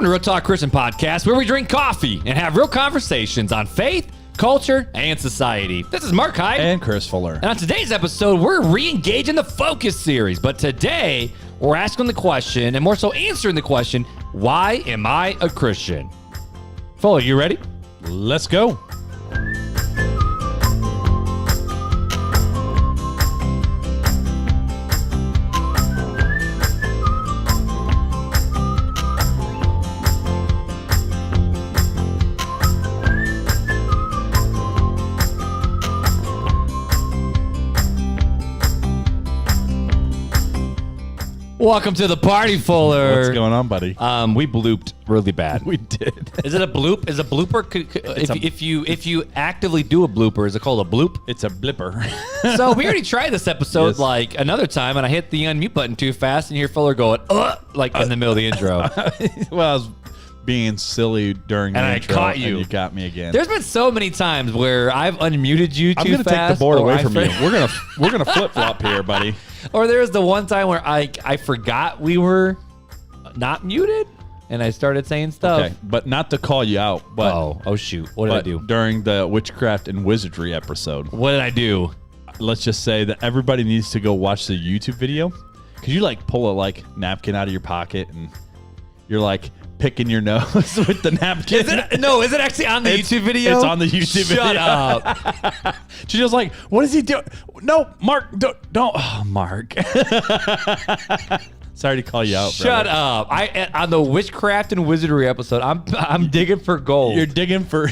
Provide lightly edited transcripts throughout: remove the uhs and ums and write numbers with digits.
to Real Talk Christian Podcast, where we drink coffee and have real conversations on faith, culture, and society. This is Mark Hyde. And Chris Fuller. And on today's episode, we're re-engaging the Focus series. But today, we're asking the question, and more so answering the question, why am I a Christian? Fuller, you ready? Let's go. Welcome to the party, Fuller. What's going on, buddy? We blooped really bad. We did. Is it a bloop? Is a blooper? If you actively do a blooper, is it called a bloop? It's a blipper. So we already tried this episode Yes. like another time, and I hit the unmute button too fast, and you hear Fuller going, like in the middle of the intro. Well, I was being silly during the And I intro, caught you. and you got me again. There's been so many times where I've unmuted you too fast. I'm going to take the board or away I from you. We're gonna flip flop here, buddy. Or there was the one time where I forgot we were not muted, and I started saying stuff. Okay, but not to call you out, but Oh shoot! What did I do? During the witchcraft and wizardry episode, What did I do? let's just say that everybody needs to go watch the YouTube video, because you like pull a napkin out of your pocket and you're like picking your nose with the napkin. Is it actually on the YouTube video? It's on the YouTube video. Shut up. She's just like, what is he doing? No, Mark, don't. Oh, Mark. Sorry to call you out, Shut brother. up. On the witchcraft and wizardry episode, I'm digging for gold. You're digging for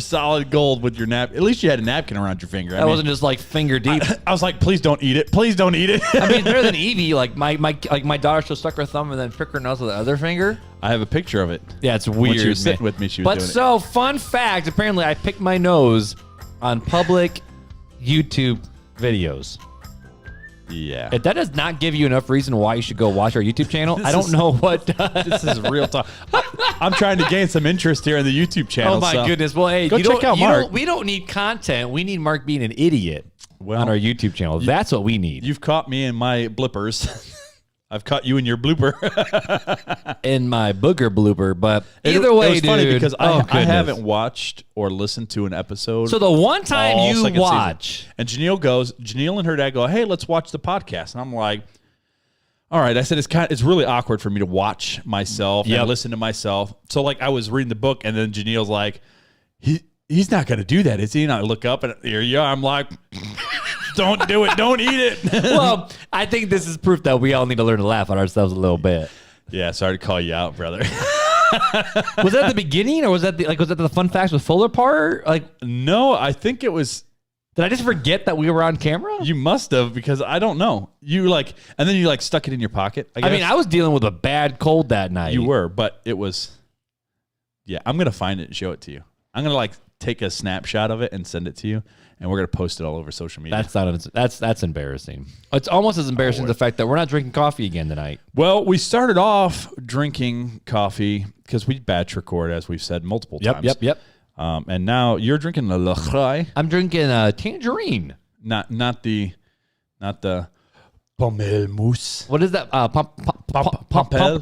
solid gold with your nap. At least you had a napkin around your finger. That wasn't just like finger deep. I was like, please don't eat it. Please don't eat it. I mean, it's better than Evie. Like my daughter, she'll suck her thumb and then pick her nose with the other finger. I have a picture of it. Yeah, it's weird. When she was sitting man. with me, she was But doing it. so, fun fact, apparently I picked my nose on public YouTube videos. Yeah. If that does not give you enough reason why you should go watch our YouTube channel, I don't know what does. This is real talk. I'm trying to gain some interest here in the YouTube channel. Oh my so goodness. Well, hey, go check out Mark. We don't need content. We need Mark being an idiot Well, on our YouTube channel. That's what we need. You've caught me in my blippers. I've caught you in your blooper. In my booger blooper, but It either way, was dude. funny because I goodness. haven't watched or listened to an episode. So the one time all you second watch, season. And Janelle and her dad go, hey, let's watch the podcast. And I'm like, all right. I said, it's really awkward for me to watch myself Yep. and listen to myself. So like I was reading the book and then Janelle's like, he's not going to do that, is he? And I look up and here you are. I'm like, don't do it. Don't eat it. well, I think this is proof that we all need to learn to laugh at ourselves a little bit. Yeah. Sorry to call you out, brother. Was that at the beginning, or was that the fun facts with Fuller part? Like, No, I think it was. did I just forget that we were on camera? You must have, because I don't know. And then you stuck it in your pocket. I mean, I was dealing with a bad cold that night. You were, but it was. Yeah, I'm gonna find it and show it to you. I'm gonna take a snapshot of it and send it to you, and we're gonna post it all over social media. That's embarrassing. It's almost as embarrassing as the fact that we're not drinking coffee again tonight. Well, we started off drinking coffee because we batch record, as we've said multiple times. Yep. And now you're drinking the LaCroix, I'm drinking tangerine. not the Pommelmousse. What is that? Pampel?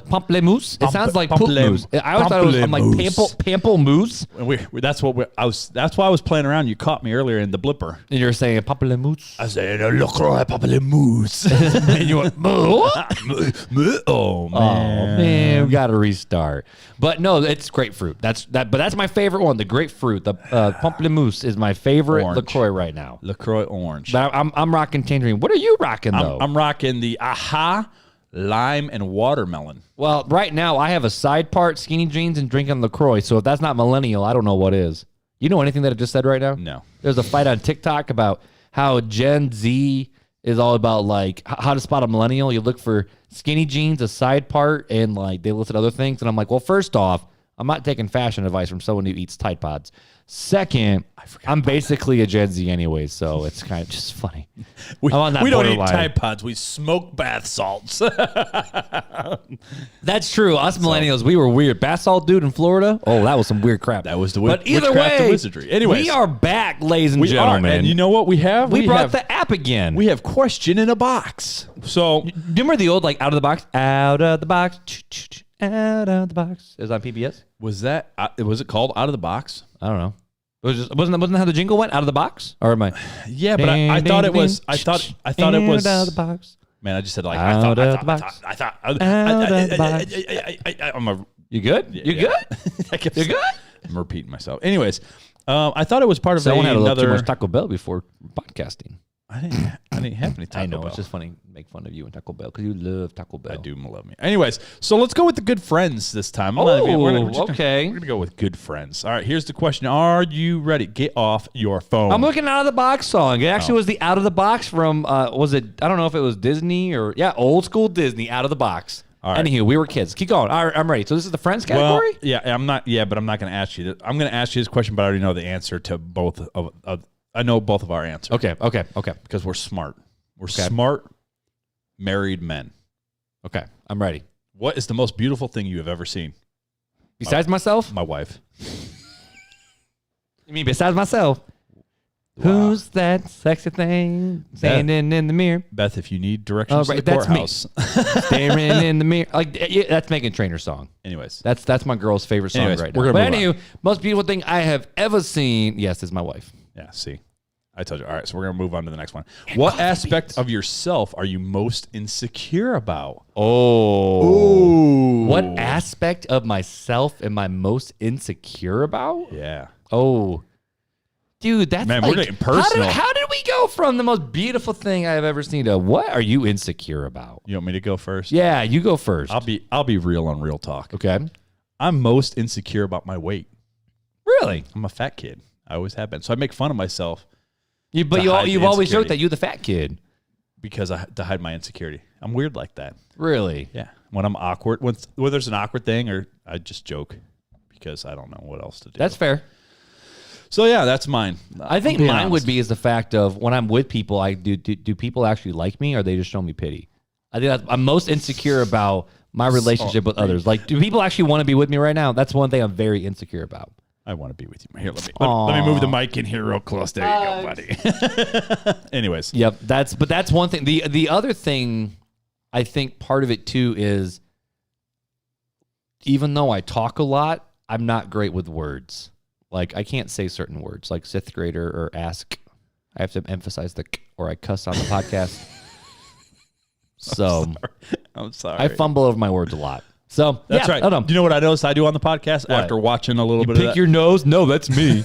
Pamplemousse. It sounds like pamplemousse. I always thought it was I'm like pamplemousse. That's why I was playing around. You caught me earlier in the blipper. And you're saying pamplemousse. I said LaCroix Pamplemousse. And you went, "Moo?" Oh Oh man, we got to restart. But no, it's grapefruit. But that's my favorite one. The grapefruit. The pamplemousse is my favorite Orange. LaCroix right now. LaCroix orange. But I'm rocking tangerine. What are you rocking though? I'm rocking the Aha lime and watermelon. Well, right now I have a side part skinny jeans and drinking LaCroix. So if that's not millennial, I don't know what is. You know anything that I just said right now? No. There's a fight on TikTok about how Gen Z is all about how to spot a millennial. You look for skinny jeans, a side part, and they listed other things. And I'm like, well, first off, I'm not taking fashion advice from someone who eats Tide Pods. Second, I'm basically a Gen Z anyway, so it's kind of just funny. We I'm on that don't eat borderline. Tide Pods. We smoke bath salts. That's true. Us millennials, we were weird. Bath salt dude in Florida. Oh, that was some weird crap. That was the But either witchcraft and way, wizardry. Anyways, we are back, ladies and we gentlemen. are. And you know what we have? we brought have the app again. we have question in a box. So Do you remember the old out of the box? Out of the box. Out of the box. It was on PBS. Was it called Out of the Box? I don't know. It was just wasn't that how the jingle went? Out of the box? Or am I? Yeah, but I thought it was. I thought it was. Out of the box. Man, I just said like Out I of the box. You good? Yeah, You good? You good? I'm repeating myself. Anyways, I thought it was part of Someone had a little too another. much Taco Bell before podcasting. I didn't have any Taco I know. Bell. It's just funny to make fun of you and Taco Bell because you love Taco Bell. I do love me. Anyways, so let's go with the good friends this time. Okay. We're gonna go with good friends. All right, here's the question. Are you ready? Get off your phone. I'm looking Out of the Box song. It actually was the Out of the Box from, was it, I don't know if it was Disney or, old school Disney, Out of the Box. All right. Anywho, we were kids. Keep going. All right, I'm ready. So this is the Friends category? Well, yeah, I'm not. Yeah, but I'm not going to ask you. I'm going to ask you this question, but I already know the answer to both of. I know both of our answers. Okay. Because we're smart. We're smart, married men. Okay, I'm ready. What is the most beautiful thing you have ever seen? Besides myself? My wife. You mean besides myself? Wow. Who's that sexy thing standing in the mirror? Beth, if you need directions to the that's courthouse. Staring in the mirror. Like that's Meghan Trainor's song. Anyways. That's my girl's favorite song right now. We're gonna But move anywho, most beautiful thing I have ever seen, yes, is my wife. Yeah, see. I told you. All right, so we're going to move on to the next one. What aspect of yourself are you most insecure about? Oh. Ooh. What aspect of myself am I most insecure about? Yeah. Oh. Dude, that's Man, like, we're getting personal. How did we go from the most beautiful thing I've ever seen to what are you insecure about? You want me to go first? Yeah, you go first. I'll be real on Real Talk. Okay. I'm most insecure about my weight. Really? I'm a fat kid. I always have been. So I make fun of myself. You've always joked that you're the fat kid. Because to hide my insecurity. I'm weird like that. Really? Yeah. When I'm awkward, when there's an awkward thing, or I just joke because I don't know what else to do. That's fair. So yeah, that's mine. I think mine would be is the fact of when I'm with people, do people actually like me or they just show me pity? I think I'm most insecure about my relationship with others. Like, do people actually want to be with me right now? That's one thing I'm very insecure about. I want to be with you. Here, let me move the mic in here real close. There you go, buddy. Anyways. Yep. That's one thing. The other thing, I think part of it too is even though I talk a lot, I'm not great with words. Like I can't say certain words like sixth grader or ask. I have to emphasize the or I cuss on the podcast. So I'm sorry. I fumble over my words a lot. So that's right. I don't know. Do you know what I noticed I do on the podcast after watching a little bit of that? Pick your nose? No, that's me.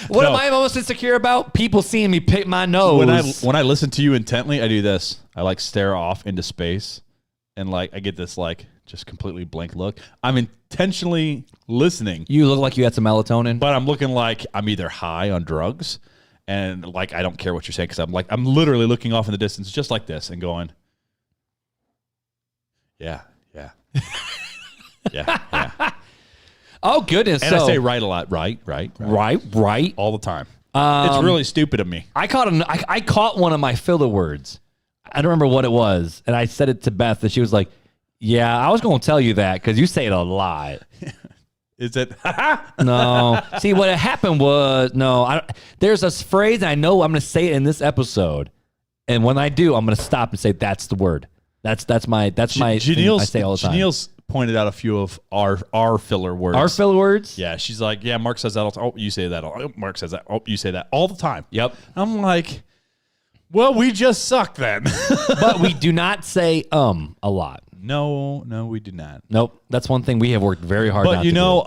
What am I most insecure about? People seeing me pick my nose. When I listen to you intently, I do this. I like stare off into space, and like I get this like just completely blank look. I'm intentionally listening. You look like you had some melatonin, but I'm looking like I'm either high on drugs, and like I don't care what you're saying because I'm literally looking off in the distance just like this and going. Yeah. Oh, goodness. And I say right a lot. Right. All the time. It's really stupid of me. I caught one of my filler words. I don't remember what it was. And I said it to Beth and she was like, yeah, I was going to tell you that because you say it a lot. Is it? No. See, what happened was, there's a phrase I know I'm going to say it in this episode. And when I do, I'm going to stop and say, that's the word. That's my thing I say all the time. Janelle's pointed out a few of our filler words. Our filler words? Yeah, she's like, yeah, Mark says that all the time. Oh, you say that. Oh, Mark says that. Oh, you say that all the time. Yep. I'm like, well, we just suck then. But we do not say a lot. No, we do not. Nope. That's one thing we have worked very hard but not you to know,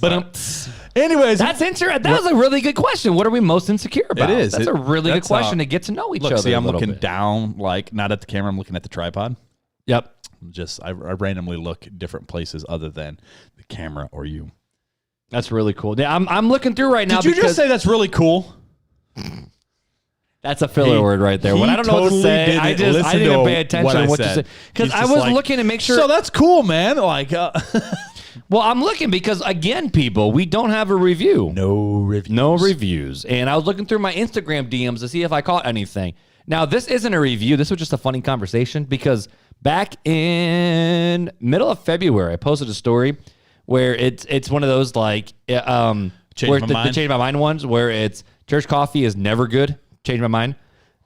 but anyways, that was a really good question. What are we most insecure about? It is. That's a really good question to get to know each other. See, I'm looking bit. down, like not at the camera. I'm looking at the tripod. Yep. I randomly look different places other than the camera or you. That's really cool. Yeah, I'm looking through right now. Did you just say that's really cool? That's a filler word right there. When I don't know what to say, I didn't pay attention to what you said because I was looking to make sure. So that's cool, man. Like, well, I'm looking because again, people, we don't have a review. No reviews. And I was looking through my Instagram DMs to see if I caught anything. Now, this isn't a review. This was just a funny conversation because back in middle of February, I posted a story where it's one of those like change my mind ones where it's church coffee is never good. Change my mind.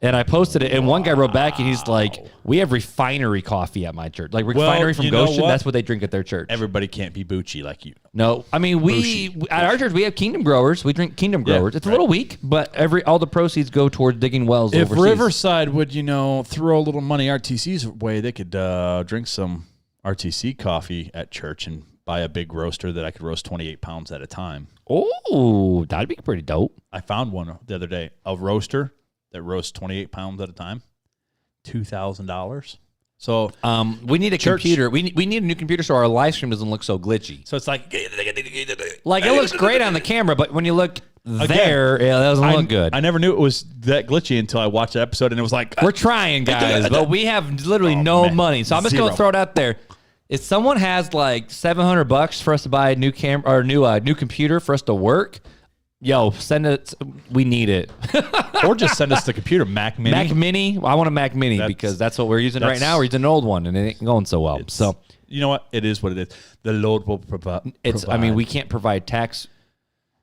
And I posted it, and one guy wrote back, and he's like, "We have refinery coffee at my church, like refinery from Goshen. That's what they drink at their church. Everybody can't be bougie like you. No, I mean at our church we have Kingdom Growers. We drink Kingdom Growers. It's a little weak, but all the proceeds go towards digging wells. If overseas. Riverside would, throw a little money RTC's way, they could drink some RTC coffee at church and buy a big roaster that I could roast 28 pounds at a time. Oh, that'd be pretty dope. I found one the other day, a roaster that roasts 28 pounds at a time, $2,000. So we need a computer. We need a new computer so our live stream doesn't look so glitchy. So it's like it looks great on the camera, but when you look there, it doesn't look good. I never knew it was that glitchy until I watched the episode, and it was like we're trying, guys, but we have literally no money. So I'm just gonna throw it out there. If someone has like $700 for us to buy a new camera or new computer for us to work. Yo, send it. We need it. Or just send us the computer, Mac Mini. Mac Mini? I want a Mac Mini because that's what we're using right now. We're using an old one, and it ain't going so well. So you know what? It is what it is. The Lord will provide. I mean, we can't provide tax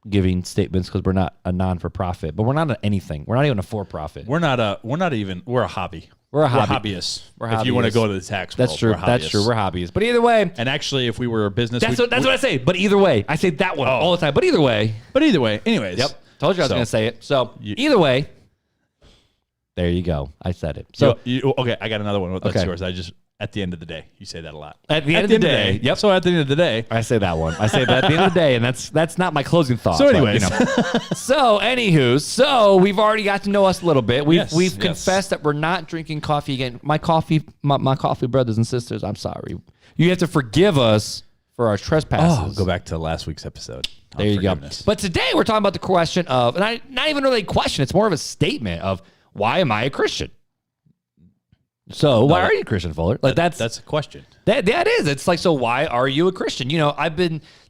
giving statements because we're not a non-for-profit, but we're not anything. We're not even a for-profit. We're a hobby. We're a hobbyists. If you want to go to the tax world, that's true. That's true. We're hobbyists. But either way, and actually, if we were a business, that's what I say. But either way, I say that one all the time. But either way, anyways. Yep. Told you I was going to say it. So either way, there you go. I said it. So okay, I got another one. That's yours. At the end of the day, you say that a lot. At the end of the day. Yep. So at the end of the day, I say that one. I say that at the end of the day, and that's not my closing thought. So anyways, so anywho, we've already got to know us a little bit. We've confessed that we're not drinking coffee again. My coffee brothers and sisters. I'm sorry. You have to forgive us for our trespasses. Go back to last week's episode. There you go. But today we're talking about the question of, and not even really a question. It's more of a statement of why am I a Christian? So why are you a Christian, Fuller? Like that's a question. That is. It's like, so why are you a Christian?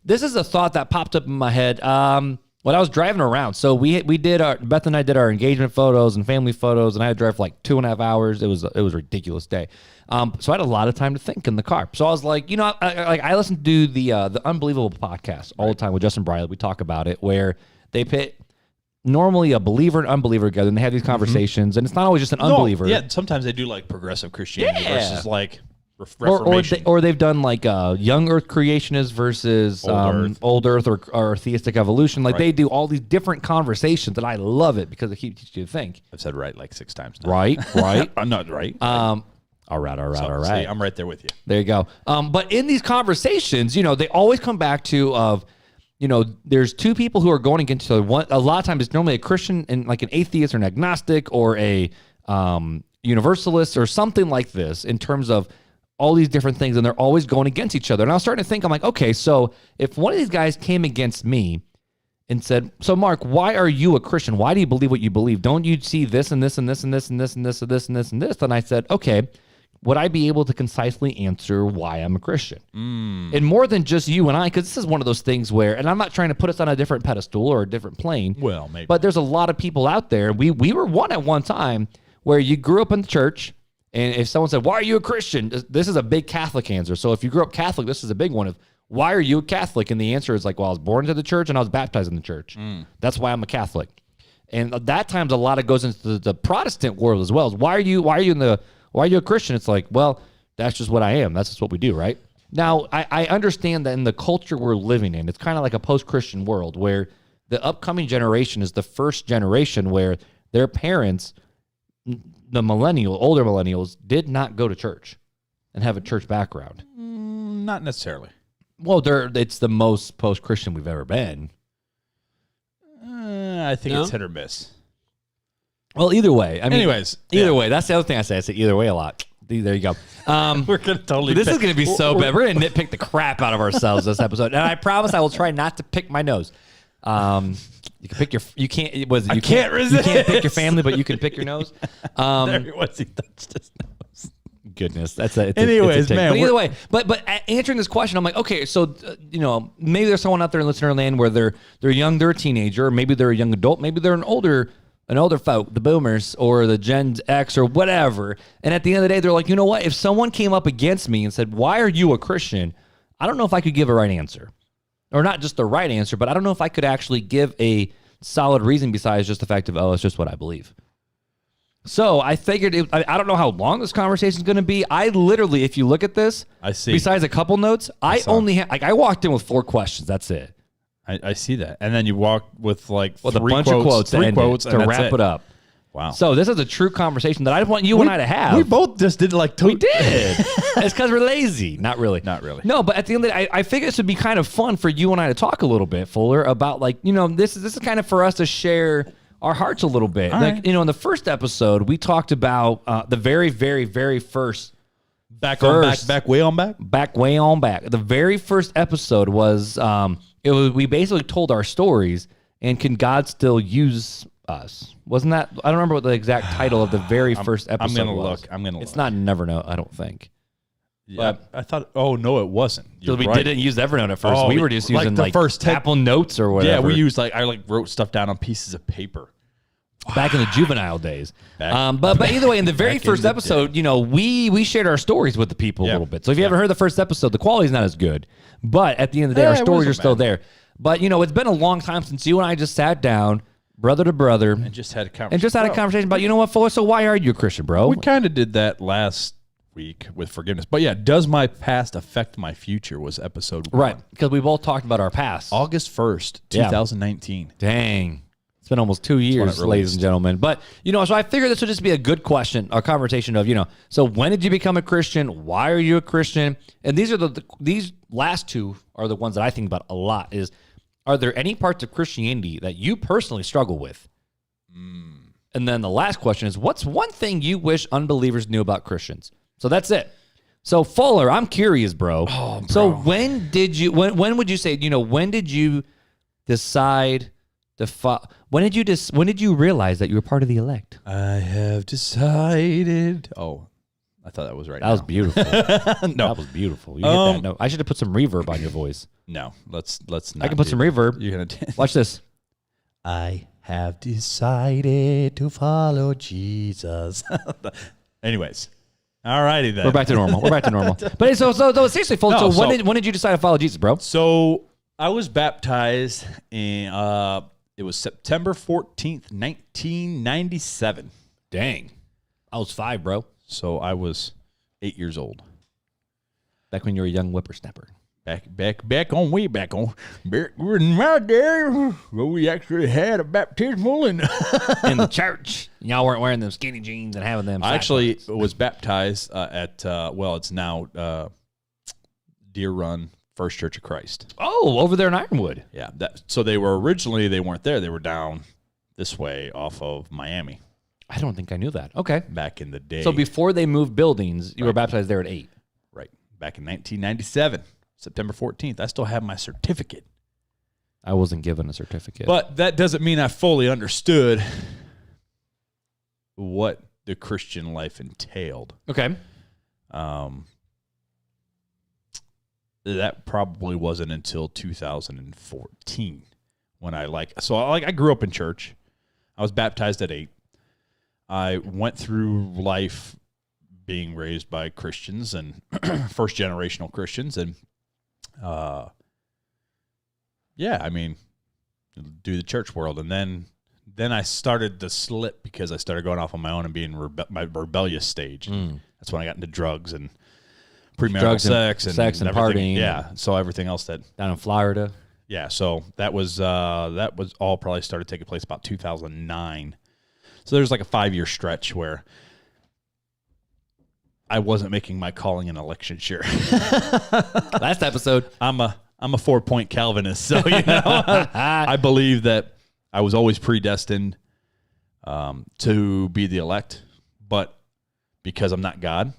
This is a thought that popped up in my head when I was driving around. So Beth and I did our engagement photos and family photos, and I had to drive for like 2.5 hours. It was a ridiculous day. So I had a lot of time to think in the car. So I was like, I listen to the Unbelievable podcast all the time with Justin Briley. We talk about it where they pit normally a believer and unbeliever together, and they have these conversations, and it's not always just an unbeliever. Yeah, sometimes they do like progressive Christianity versus like Reformation. Or they've done like young Earth creationists versus old Earth or theistic evolution. Like they do all these different conversations, and I love it because it keeps teaching you to think. I've said right like 6 times now. Right. I'm not right. All right. See, I'm right there with you. There you go. But in these conversations, they always come back to there's two people who are going against each other. One, a lot of times it's normally a Christian and like an atheist or an agnostic or a universalist or something like this in terms of all these different things, and they're always going against each other. And I was starting to think, I'm like, okay, so if one of these guys came against me and said, so Mark, why are you a Christian? Why do you believe what you believe? Don't you see this and this and this and this and this and this and this and this and this? And I said, okay, would I be able to concisely answer why I'm a Christian? And more than just you and I, because this is one of those things where, and I'm not trying to put us on a different pedestal or a different plane. Well, maybe. But there's a lot of people out there. We were one at one time where you grew up in the church, and if someone said, why are you a Christian? This is a big Catholic answer. So if you grew up Catholic, this is a big one of, why are you a Catholic? And the answer is like, well, I was born into the church and I was baptized in the church. That's why I'm a Catholic. And that times a lot of goes into the Protestant world as well. Why are you a Christian? It's like, well, that's just what I am. That's just what we do, right? Now, I understand that in the culture we're living in, it's kind of like a post-Christian world where the upcoming generation is the first generation where their parents, the older millennials, did not go to church and have a church background. Not necessarily. Well, it's the most post-Christian we've ever been. I think it's hit or miss. Well, either way. Either way. That's the other thing I say. I say either way a lot. There you go. We're going to totally This is going to be so bad. We're going to nitpick the crap out of ourselves this episode. And I promise I will try not to pick my nose. You can pick your. You can't. You can't resist. You can't pick your family, but you can pick your nose. There he was. He touched his nose. Goodness, that's a. Anyways, man. But either way, but answering this question, I'm like, okay, so maybe there's someone out there in listener land where they're young, they're a teenager, or maybe they're a young adult, maybe they're an older folk, the boomers or the Gen X or whatever. And at the end of the day, they're like, you know what? If someone came up against me and said, why are you a Christian? I don't know if I could give a right answer. Or not just the right answer, but I don't know if I could actually give a solid reason besides just the fact of, it's just what I believe. So I figured, I don't know how long this conversation is going to be. I literally, if you look at this, I see. Besides a couple notes, I only have, I walked in with 4 questions. That's it. I see that. And then you walk with like With a bunch of quotes to wrap it up. Wow. So this is a true conversation that I want you and I to have. We both just did like We did. It's because we're lazy. Not really. Not really. No, but at the end of the day, I figured this would be kind of fun for you and I to talk a little bit, Fuller, about like, this is kind of for us to share our hearts a little bit. All like, right. in the first episode, we talked about the very, very, very first. Back way on back. Back way on back. The very first episode was, we basically told our stories, and can God still use us? Wasn't that? I don't remember what the exact title of the very first episode I'm gonna was. look. I'm gonna. It's look. not Nevernote, I don't think. Yeah, I thought. Oh no, it wasn't. Because we right. didn't use Evernote at first. Oh, we were just using the first Apple Notes or whatever. Yeah, we used I wrote stuff down on pieces of paper. Back in the juvenile days. Back- but either way, in the very back in first the episode, we shared our stories with the people a little bit. So if you haven't heard the first episode, the quality's not as good. But at the end of the day, our it stories wasn't are still bad. there. But, it's been a long time since you and I just sat down, brother to brother, And just had a conversation. and just had a conversation about, what, Fuller, so why are you a Christian, bro? We kind of did that last week with forgiveness. But yeah, does my past affect my future was episode 1. Right, because we both talked about our past. August 1st, Yeah. 2019. Dang. It's been almost 2 years, it ladies and released. gentlemen. But, so I figured this would just be a good question, a conversation of, so when did you become a Christian? Why are you a Christian? And these are these last two are the ones that I think about a lot is, are there any parts of Christianity that you personally struggle with? And then the last question is, what's one thing you wish unbelievers knew about Christians? So that's it. So Fuller, I'm curious, bro. Oh, bro. So when did you, when would you say, when did you decide when did you realize that you were part of the elect? I have decided. Oh, I thought that was right. That was beautiful. No. That was beautiful. You hit that note. I should have put some reverb on your voice. No, let's not. I can put some reverb. You're gonna. Watch this. I have decided to follow Jesus. Anyways, all righty then. We're back to normal. But so seriously, Fuller, No, so so- when did you decide to follow Jesus, bro? So I was baptized in. It was September 14th, 1997. Dang. I was 5, bro. So I was 8 years old. Back when you were a young whippersnapper. Back on in my day, well, we actually had a baptismal and In the church. Y'all weren't wearing them skinny jeans and having them. I actually sackcloths. was baptized at it's now Deer Run First Church of Christ. Oh, over there in Ironwood. Yeah, so they weren't there. They were down this way off of Miami I don't think I knew that. Okay. back in the day. So before they moved buildings, you were baptized there at 8. right back in 1997, September 14th. I still have my certificate. I wasn't given a certificate. But that doesn't mean I fully understood what the Christian life entailed. okay. That probably wasn't until 2014 when I grew up in church. I was baptized at 8. I went through life being raised by Christians and first generational Christians and do the church world. And then I started to slip because I started going off on my own and being my rebellious stage. That's when I got into drugs and premarital sex and partying. Yeah. So everything else that Down in Florida. yeah. So that was all probably started taking place about 2009. So there's like a 5-year stretch where I wasn't making my calling and election sure. Last episode. I'm a 4-point Calvinist, so I believe that I was always predestined to be the elect, but because I'm not God,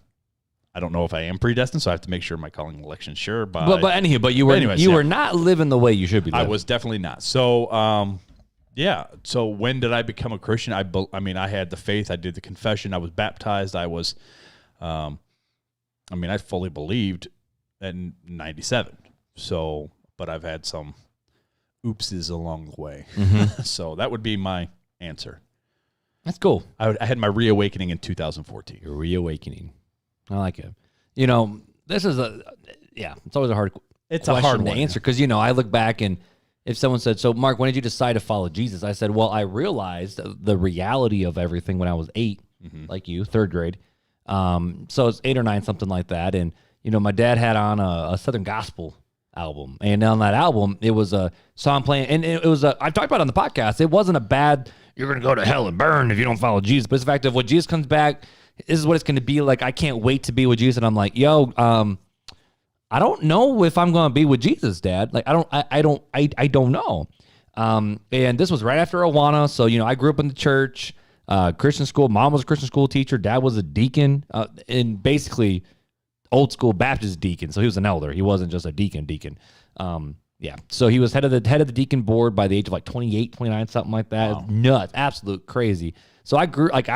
I don't know if I am predestined, so I have to make sure my calling and election sure. But anywho, but you were not living the way you should be living. I was definitely not. So So when did I become a Christian? I had the faith. I did the confession. I was baptized. I was, I fully believed in 97. So, but I've had some oopses along the way. Mm-hmm. So that would be my answer. That's cool. I had my reawakening in 2014. Your reawakening. I like it. This is it's always a hard It's a question hard to one. answer because, I look back and if someone said, so Mark, when did you decide to follow Jesus? I said, well, I realized the reality of everything when I was 8. like you, third grade. So it's 8 or 9, something like that. And, my dad had on a Southern Gospel album. And on that album, it was a song playing. And it was I've talked about it on the podcast. It wasn't a bad, you're going to go to hell and burn if you don't follow Jesus. But it's the fact of when Jesus comes back, this is what it's going to be like. I can't wait to be with Jesus. And I'm like, yo, I don't know if I'm going to be with Jesus, Dad. Like, I don't know. And this was right after Awana. So, I grew up in the church, Christian school. Mom was a Christian school teacher. Dad was a deacon, and basically old school Baptist deacon. So he was an elder. He wasn't just a deacon. Yeah. So he was head of the deacon board by the age of like 28, 29, something like that. Wow. Nuts. Absolute crazy. So I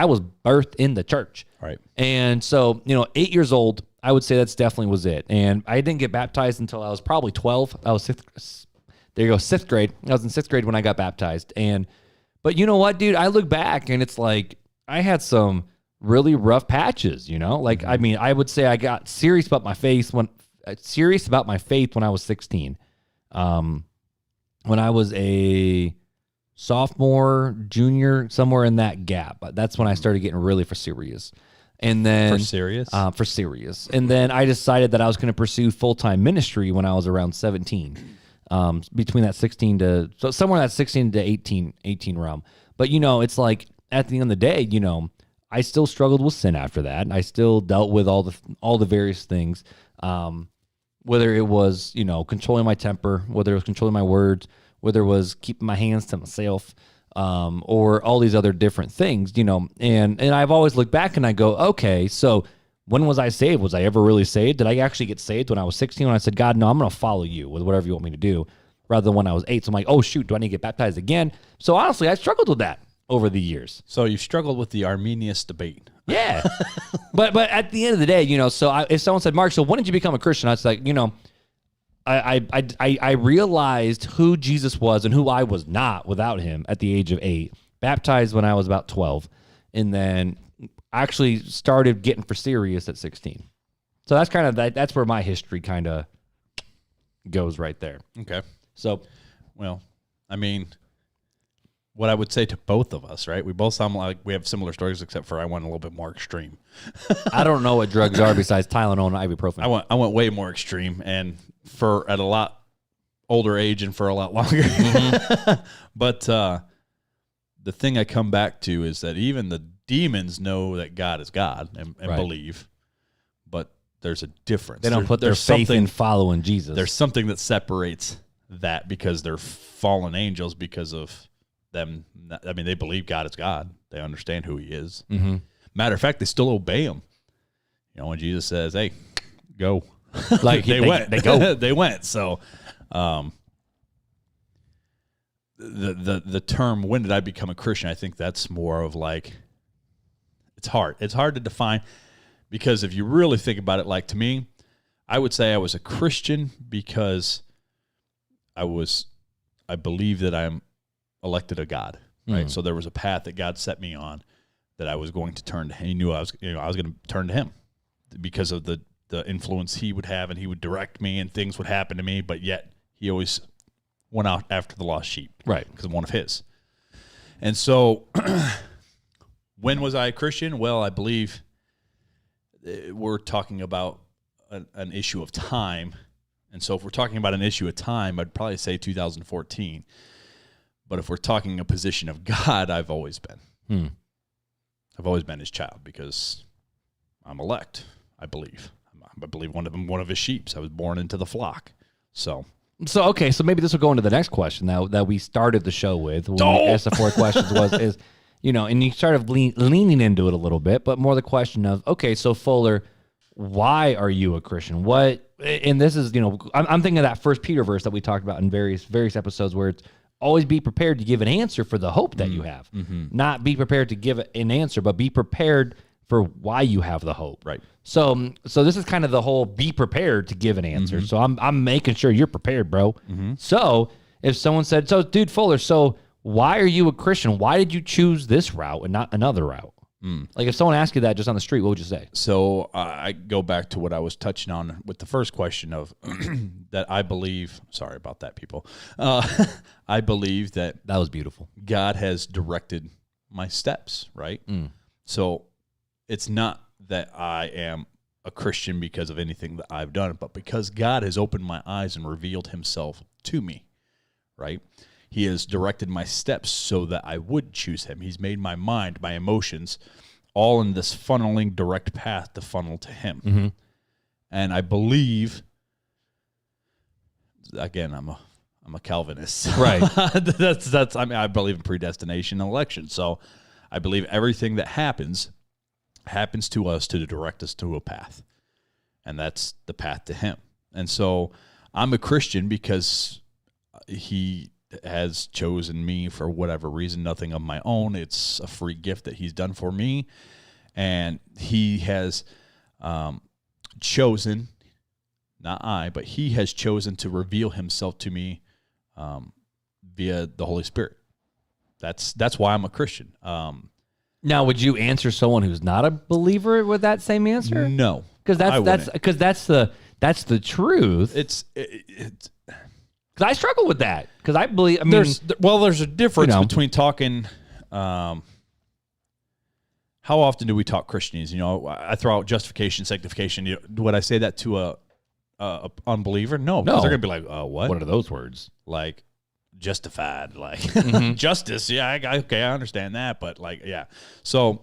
was birthed in the church. Right. And so, 8 years old, I would say that's definitely was it. And I didn't get baptized until I was probably 12. I was sixth grade. I was in 6th grade when I got baptized. But you know what, dude? I look back and it's like I had some really rough patches, Like, I mean, I would say I got serious about my faith when I was 16. When I was a sophomore, junior, somewhere in that gap. That's when I started getting really for serious. And then for serious? For serious. And then I decided that I was going to pursue full-time ministry when I was around 17. Between that 16 to, so somewhere in that 16 to 18 realm. But, it's like at the end of the day, I still struggled with sin after that. And I still dealt with all the various things. Whether it was, controlling my temper, whether it was controlling my words, whether it was keeping my hands to myself, or all these other different things, and I've always looked back and I go, okay, so when was I saved? Was I ever really saved? Did I actually get saved when I was 16 when I said, God, no, I'm going to follow you with whatever you want me to do, rather than when I was 8. So I'm like, oh, shoot, do I need to get baptized again? So honestly, I struggled with that over the years. So you struggled with the Arminius debate. Yeah. but at the end of the day, if someone said, Mark, so when did you become a Christian? I was like, I realized who Jesus was and who I was not without him at the age of 8, baptized when I was about 12, and then actually started getting for serious at 16. So that's kind of that's where my history kind of goes right there. Okay. So, well, I mean, what I would say to both of us, right? We both sound like we have similar stories, except for I went a little bit more extreme. I don't know what drugs are besides Tylenol and ibuprofen. I went way more extreme, and at a lot older age and for a lot longer. Mm-hmm. But the thing I come back to is that even the demons know that God is God and right. believe, but there's a difference. They don't put their faith in following Jesus. There's something that separates that because they're fallen angels because of them. I mean, they believe God is God. They understand who he is. Mm-hmm. Matter of fact, they still obey him. When Jesus says, hey, go. Like they went. They go. They went. So the term, when did I become a Christian? I think that's more of like, it's hard. It's hard to define because if you really think about it, like to me, I would say I was a Christian because I believe that I'm elected of God, right? So there was a path that God set me on that I was going to turn to him. He knew I was going to turn to him because of the influence he would have, and he would direct me and things would happen to me, but yet he always went out after the lost sheep, right? Because of one of his. And so when was I a Christian? Well, I believe we're talking about an issue of time. And so if we're talking about an issue of time, I'd probably say 2014. But if we're talking a position of God, I've always been. I've always been his child because I'm elect, I believe. I believe one of his sheep. I was born into the flock. So okay, so maybe this will go into the next question that we started the show with. When we asked the 4 questions is, and you started leaning into it a little bit, but more the question of, okay, so Fuller, why are you a Christian? What, and this is, I'm thinking of that 1 Peter verse that we talked about in various episodes where it's always be prepared to give an answer for the hope that you have. Mm-hmm. Not be prepared to give an answer, but be prepared for why you have the hope. Right. So this is kind of the whole be prepared to give an answer. Mm-hmm. So I'm making sure you're prepared, bro. Mm-hmm. So if someone said, so dude Fuller, so why are you a Christian? Why did you choose this route and not another route? Like if someone asked you that just on the street, what would you say? So I go back to what I was touching on with the first question of that I believe, sorry about that, people. I believe that was beautiful. God has directed my steps, right? So it's not that I am a Christian because of anything that I've done, but because God has opened my eyes and revealed himself to me, right? He has directed my steps so that I would choose him. He's made my mind, my emotions, all in this funneling direct path to funnel to him. Mm-hmm. And I believe, again, I'm a Calvinist. Right. that's I mean, I believe in predestination and election. So I believe everything that happens to us to direct us to a path. And that's the path to him. And so I'm a Christian because he has chosen me for whatever reason, nothing of my own. It's a free gift that he's done for me. And he has chosen, not I, but he has chosen to reveal himself to me via the Holy Spirit. That's why I'm a Christian. Now, would you answer someone who's not a believer with that same answer? No, because that's the truth. It's because I struggle with that because I believe. I mean, there's a difference between talking. How often do we talk Christianese? I throw out justification, sanctification. Would I say that to a unbeliever? No, because they're gonna be like, what? What are those words? Like justified, like Justice. Yeah, okay, I understand that, but like, yeah. So,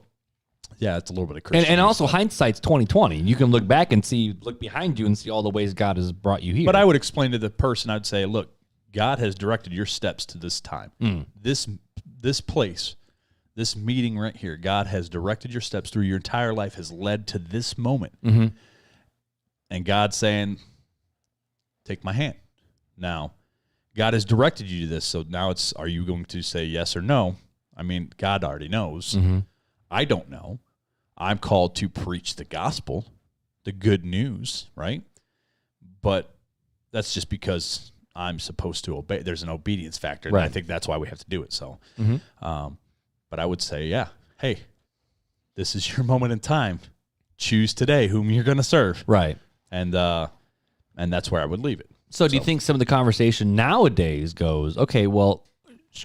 yeah, it's a little bit of Christianese. And also hindsight's 20/20. You can look back and look behind you and see all the ways God has brought you here. But I would explain to the person, I'd say, look, God has directed your steps to this time. This place, this meeting right here, God has directed your steps through your entire life, has led to this moment. Mm-hmm. And God's saying, take my hand. Now, God has directed you to this, so now are you going to say yes or no? I mean, God already knows. Mm-hmm. I don't know. I'm called to preach the gospel, the good news, right? But that's just because I'm supposed to obey. There's an obedience factor, and right. I think that's why we have to do it. So, Mm-hmm. But I would say, yeah, hey, this is your moment in time. Choose today whom you're going to serve. Right. And that's where I would leave it. So do you think some of the conversation nowadays goes, okay, well,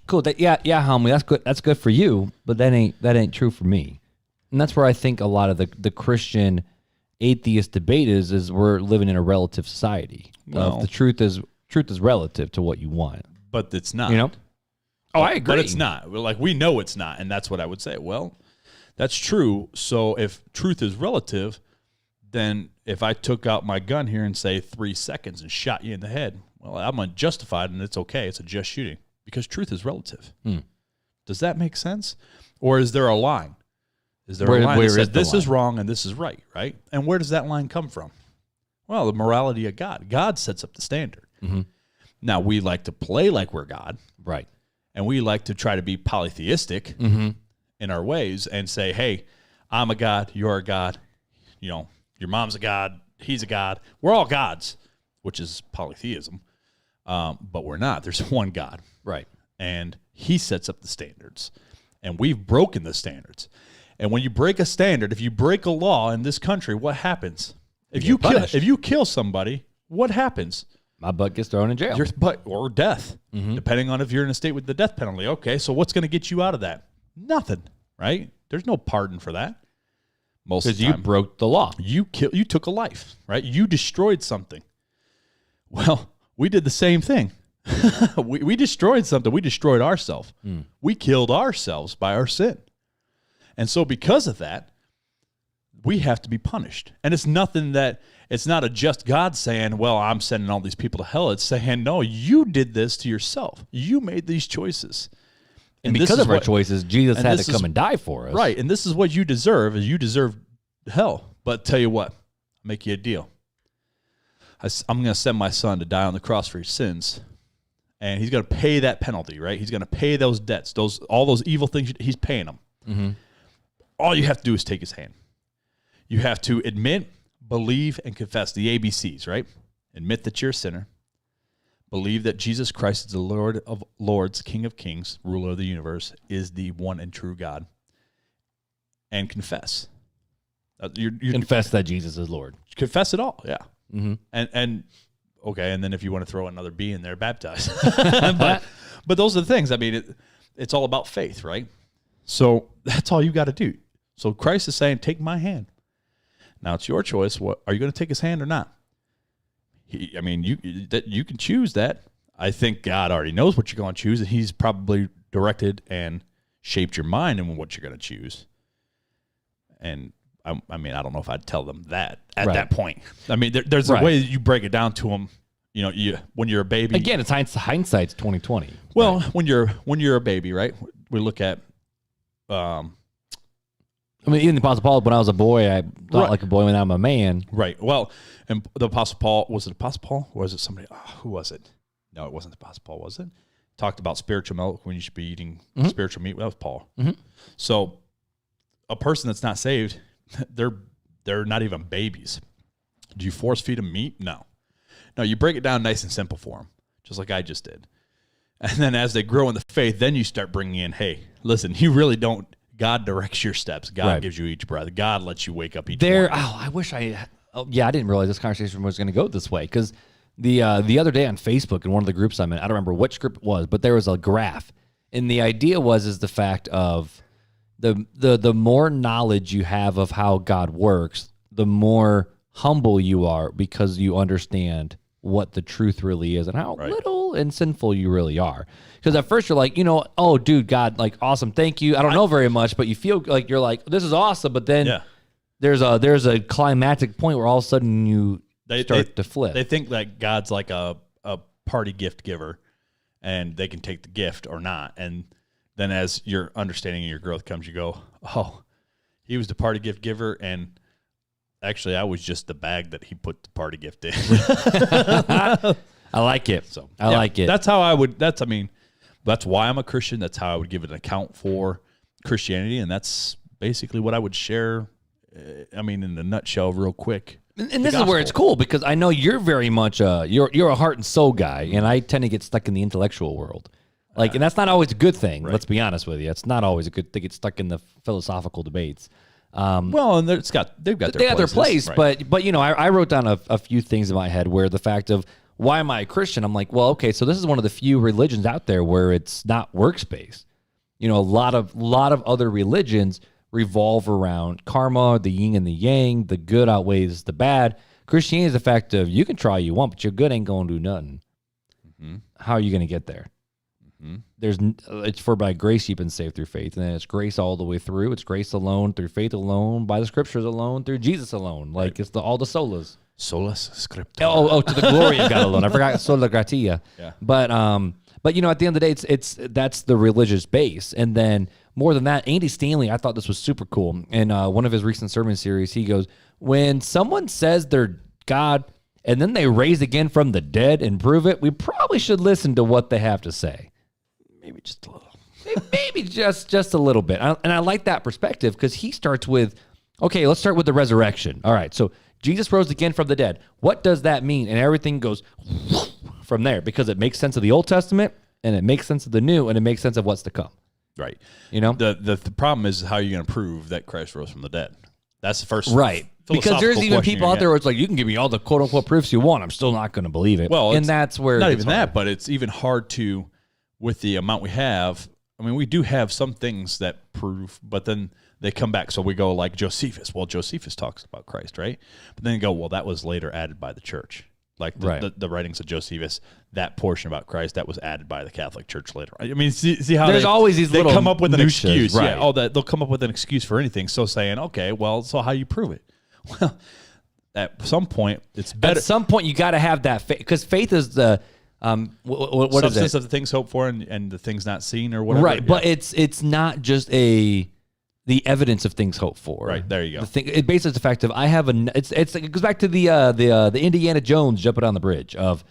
cool, yeah, homie, that's good for you, but that ain't true for me. And that's where I think a lot of the Christian atheist debate is we're living in a relative society. Well, the truth is relative to what you want. But it's not. Oh, I agree. But it's not. Like, we know it's not, and that's what I would say. Well, that's true. So if truth is relative, then if I took out my gun here and say 3 seconds and shot you in the head, well, I'm unjustified and it's okay. It's a just shooting because truth is relative. Does that make sense? Or is there a line? Is there a line that says this is wrong and this is right, right? And where does that line come from? Well, the morality of God. God sets up the standard. Mm-hmm. Now, we like to play like we're God. Right. And we like to try to be polytheistic in our ways and say, hey, I'm a God, you're a God, your mom's a God, he's a God. We're all gods, which is polytheism. But we're not. There's one God. Right. And he sets up the standards. And we've broken the standards. And when you break a standard, if you break a law in this country, what happens? If you kill somebody, what happens? My butt gets thrown in jail. Your butt or death, depending on if you're in a state with the death penalty. Okay, so what's going to get you out of that? Nothing, right? There's no pardon for that. Most of the time, you broke the law. You took a life, right? You destroyed something. Well, we did the same thing. we destroyed something. We destroyed ourselves. We killed ourselves by our sin. And so because of that, we have to be punished. And it's not a just God saying, well, I'm sending all these people to hell. It's saying, no, you did this to yourself. You made these choices. And because of our choices, Jesus had to come and die for us. Right. And this is what you deserve, is you deserve hell. But tell you what, I'll make you a deal. I'm going to send my son to die on the cross for your sins. And he's going to pay that penalty, right? He's going to pay those debts, all those evil things. He's paying them. Mm-hmm. All you have to do is take his hand. You have to admit, believe, and confess the ABCs, right? Admit that you're a sinner. Believe that Jesus Christ is the Lord of Lords, King of Kings, ruler of the universe, is the one and true God. And confess. Confess that Jesus is Lord. Confess it all, yeah. Mm-hmm. And okay, and then if you want to throw another B in there, baptize. but those are the things. I mean, it's all about faith, right? So that's all you got to do. So Christ is saying, take my hand. Now it's your choice. What are you going to take his hand or not? You can choose that. I think God already knows what you're going to choose, and he's probably directed and shaped your mind in what you're going to choose. And I don't know if I'd tell them that at that point. I mean, there's a way that you break it down to them. You know, when you're a baby. Again, it's hindsight's 20/20. Well, when you're a baby, right? We look at. Even the Apostle Paul, when I was a boy, I thought like a boy when I'm a man. Right. Well, and the Apostle Paul, was it Apostle Paul? Or was it somebody? Who was it? No, it wasn't the Apostle Paul, was it? Talked about spiritual milk when you should be eating spiritual meat. That was Paul. Mm-hmm. So a person that's not saved, they're not even babies. Do you force feed them meat? No. No, you break it down nice and simple for them, just like I just did. And then as they grow in the faith, then you start bringing in, hey, listen, you really don't. God directs your steps. God gives you each breath. God lets you wake up each morning. I wish I didn't realize this conversation was going to go this way, because the other day on Facebook in one of the groups I'm in, I don't remember which group it was, but there was a graph, and the idea is the fact of the more knowledge you have of how God works, the more humble you are, because you understand what the truth really is and how little and sinful you really are. Because at first you're like, oh, dude, God, like, awesome, thank you. I don't know very much, but you feel like you're like, this is awesome. But then there's a climactic point where all of a sudden you start to flip. They think that God's like a party gift giver, and they can take the gift or not. And then as your understanding and your growth comes, you go, oh, he was the party gift giver, and actually I was just the bag that he put the party gift in. I like it. So I like it. That's how I would. That's why I'm a Christian. That's how I would give an account for Christianity, and that's basically what I would share. In a nutshell, real quick. And this is where it's cool, because I know you're very much you're a heart and soul guy, and I tend to get stuck in the intellectual world. And that's not always a good thing. Right. Let's be honest with you. It's not always a good thing to get stuck in the philosophical debates. And they've got their place, right. but I wrote down a few things in my head where the fact of, why am I a Christian? I'm like, well, okay, so this is one of the few religions out there where it's not works-based. A lot of other religions revolve around karma, the yin and the yang, the good outweighs the bad. Christianity is the fact of, you can try all you want, but your good ain't going to do nothing. Mm-hmm. How are you going to get there? Mm-hmm. It's for by grace you've been saved through faith, and then it's grace all the way through. It's grace alone, through faith alone, by the scriptures alone, through Jesus alone. It's all the solas. Solus scriptura. To the glory of God alone. I forgot sola gratia. Yeah. But at the end of the day, that's the religious base. And then more than that, Andy Stanley, I thought this was super cool. In one of his recent sermon series, he goes, when someone says they're God and then they raise again from the dead and prove it, we probably should listen to what they have to say. Maybe just a little. Maybe just a little bit. And I like that perspective, because he starts with, okay, let's start with the resurrection. All right, so Jesus rose again from the dead. What does that mean? And everything goes from there, because it makes sense of the Old Testament, and it makes sense of the New, and it makes sense of what's to come. Right. The problem is, how are you going to prove that Christ rose from the dead? That's the first. Right. Because there's even people out there where it's like, you can give me all the quote unquote proofs you want, I'm still not going to believe it. Well, and that's where not even that, but it's even hard to, with the amount we have. We do have some things that prove, but then they come back. So we go like Josephus. Well, Josephus talks about Christ, right? But then you go, well, that was later added by the church. Like the writings of Josephus, that portion about Christ, that was added by the Catholic Church later. See how there's always these little come up with an excuse. Right. Yeah, they'll come up with an excuse for anything. So saying, okay, well, so how you prove it? Well, at some point, it's better. At some point, you got to have that faith, because faith is the what substance is it? of the things hoped for and the things not seen, or whatever. Right, yeah. But it's not just the evidence of things hoped for. Right, there you go. It bases the fact of, it goes back to the Indiana Jones jumping on the bridge of,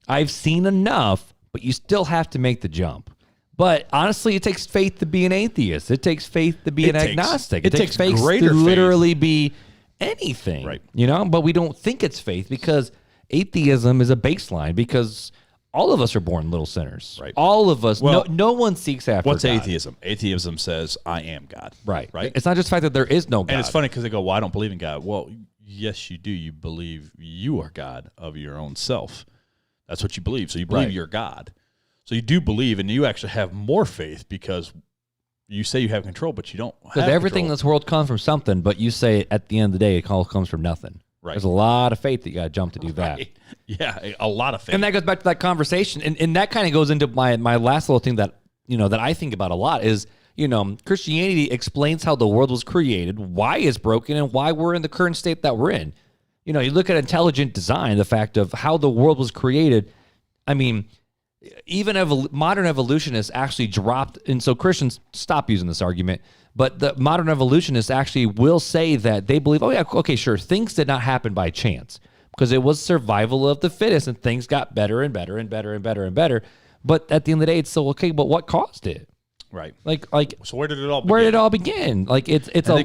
I've seen enough, but you still have to make the jump. But honestly, it takes faith to be an atheist. It takes faith to be an agnostic. It takes faith to literally be anything. Right. But we don't think it's faith, because atheism is a baseline, because all of us are born little sinners. Right. All of us. Well, no one seeks after what's God. atheism? Atheism says, I am God. Right. Right. It's not just the fact that there is no God. And it's funny because they go, well, I don't believe in God. Well, yes, you do. You believe you are God of your own self. That's what you believe. So you believe you're God. So you do believe, and you actually have more faith, because you say you have control, but you don't Because have everything in control. this world comes from something, but you say at the end of the day, it all comes from nothing. Right. There's a lot of faith that you got to jump to do that. Right. Yeah, a lot of faith. And that goes back to that conversation. And that kind of goes into my last little thing that, that I think about a lot is, Christianity explains how the world was created, why it's broken, and why we're in the current state that we're in. You look at intelligent design, the fact of how the world was created. I mean, even modern evolutionists actually dropped, and so Christians stop using this argument, but the modern evolutionists actually will say that they believe, oh yeah, okay, sure, things did not happen by chance because it was survival of the fittest and things got better and better and better and better and better. But at the end of the day, it's still okay, but what caused it? Right. Like so where did it all begin? Where did it all begin? Like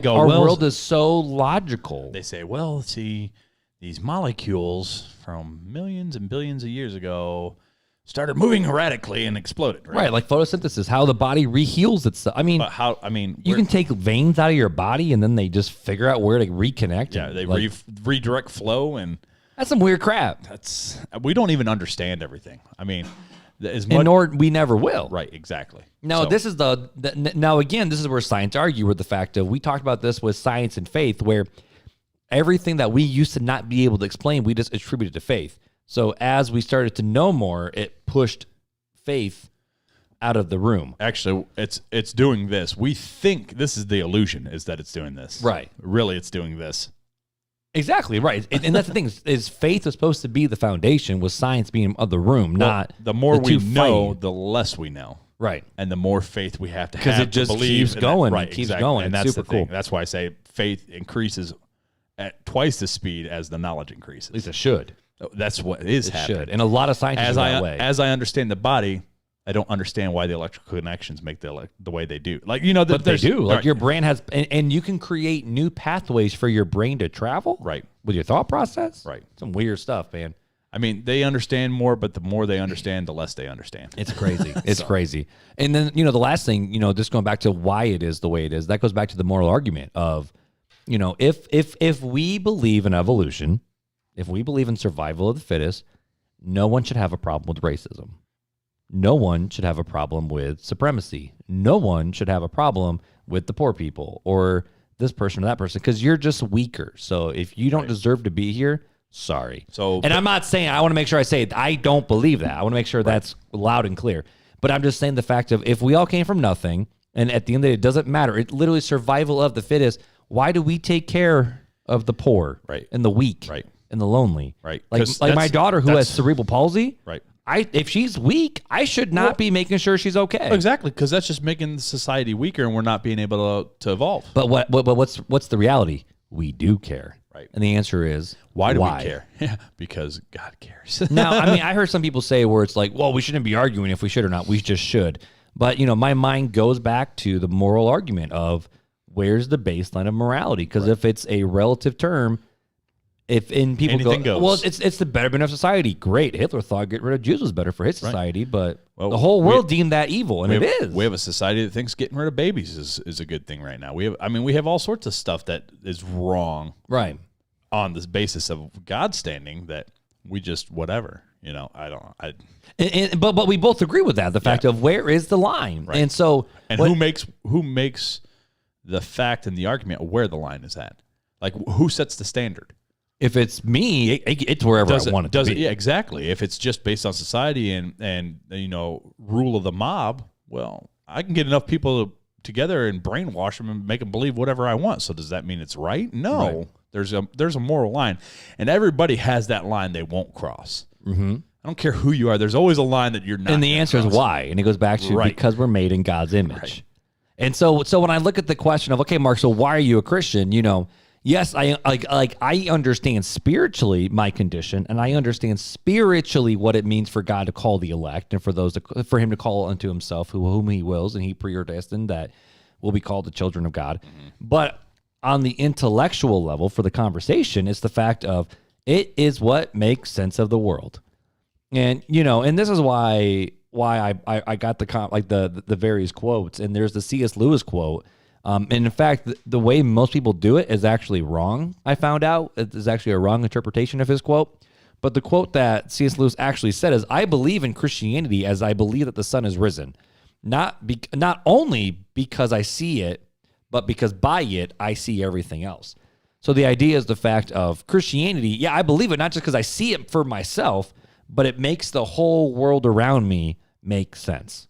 our world is so logical. They say, well, see, these molecules from millions and billions of years ago started moving erratically and exploded. Right, like photosynthesis, how the body reheals itself. I mean, you can take veins out of your body and then they just figure out where to reconnect. Yeah, they redirect flow, and that's some weird crap. We don't even understand everything. I mean, nor we never will. Right, exactly. No, this is now again, this is where science argue with the fact of, we talked about this with science and faith, where everything that we used to not be able to explain, we just attributed to faith. So as we started to know more, it pushed faith out of the room. Actually, it's doing this. We think this is the illusion, is that it's doing this. Right. Really, it's doing this. Exactly, right. And that's the thing, is faith is supposed to be the foundation, with science being of the room, not the more we know, fighting. the less we know. Right. And the more faith we have to have. Because it just keeps going. Right, It keeps exactly. going. And It's that's super the thing. cool. That's why I say faith increases at twice the speed as the knowledge increases. At least it should. That's what is It happening. should. And a lot of scientists are that way. As I understand the body, I don't understand why the electrical connections make the way they do. Like, but they do. Like, right. your brain has, and you can create new pathways for your brain to travel. Right. With your thought process. Right. Some weird stuff, man. I mean, they understand more, but the more they understand, the less they understand. It's crazy. It's crazy. And then, the last thing, just going back to why it is the way it is, that goes back to the moral argument of, if we believe in evolution, if we believe in survival of the fittest, no one should have a problem with racism. No one should have a problem with supremacy. No one should have a problem with the poor people or this person or that person, because you're just weaker. So if you don't deserve to be here, sorry. And I'm not saying, I want to make sure I say it, I don't believe that. I want to make sure that's loud and clear. But I'm just saying the fact of, if we all came from nothing, and at the end of the day, it doesn't matter. It's literally survival of the fittest. Why do we take care of the poor and the weak and the lonely? Right. Like my daughter who has cerebral palsy. Right. If she's weak, I should not be making sure she's okay. Exactly, because that's just making society weaker, and we're not being able to evolve. But what's the reality? We do care. Right. And the answer is, why do we care? Yeah, because God cares. Now, I mean, I heard some people say where it's like, well, we shouldn't be arguing if we should or not. We just should. But, my mind goes back to the moral argument of, where's the baseline of morality? Because if it's a relative term, people anything go, goes. well, it's the betterment of society. Great. Hitler thought getting rid of Jews was better for his society, but Well, the whole world deemed that evil, and it is. We have a society that thinks getting rid of babies is a good thing right now. We have all sorts of stuff that is wrong, right, on this basis of God standing, that we just whatever. But we both agree with that. The fact of, where is the line, Right. and so who makes the fact and the argument of where the line is at? Like, who sets the standard? If it's me, it's wherever I want it to be. Yeah, exactly. If it's just based on society and rule of the mob, well, I can get enough people together and brainwash them and make them believe whatever I want. So does that mean it's right? No. Right. There's a moral line, and everybody has that line they won't cross. Mm-hmm. I don't care who you are. There's always a line that you're not. And the answer is why, and it goes back to because we're made in God's image. Right. And so when I look at the question of, okay, Mark, so why are you a Christian? Yes, I understand spiritually my condition, and I understand spiritually what it means for God to call the elect, and for Him to call unto Himself whom He wills, and He predestined that will be called the children of God. Mm-hmm. But on the intellectual level, for the conversation, it's the fact of, it is what makes sense of the world, and and this is why I got the various quotes, and there's the C.S. Lewis quote. And in fact, the way most people do it is actually wrong. I found out it is actually a wrong interpretation of his quote. But the quote that C.S. Lewis actually said is, I believe in Christianity as I believe that the sun is risen. not only because I see it, but because by it, I see everything else. So the idea is the fact of Christianity. Yeah, I believe it, not just because I see it for myself, but it makes the whole world around me make sense.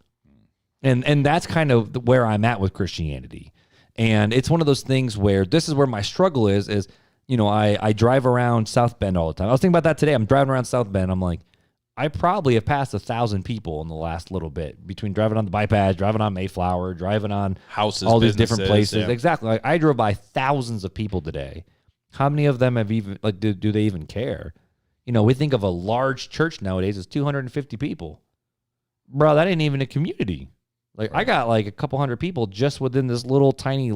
And that's kind of where I'm at with Christianity. And it's one of those things where this is where my struggle is, I drive around South Bend all the time. I was thinking about that today. I'm driving around South Bend. I'm like, I probably have passed 1,000 people in the last little bit between driving on the bypass, driving on Mayflower, driving on houses, all these different places. Yeah. Exactly. Like, I drove by thousands of people today. How many of them have even do they even care? We think of a large church nowadays as 250 people. Bro, that ain't even a community. Like, I got like a couple hundred people just within this little tiny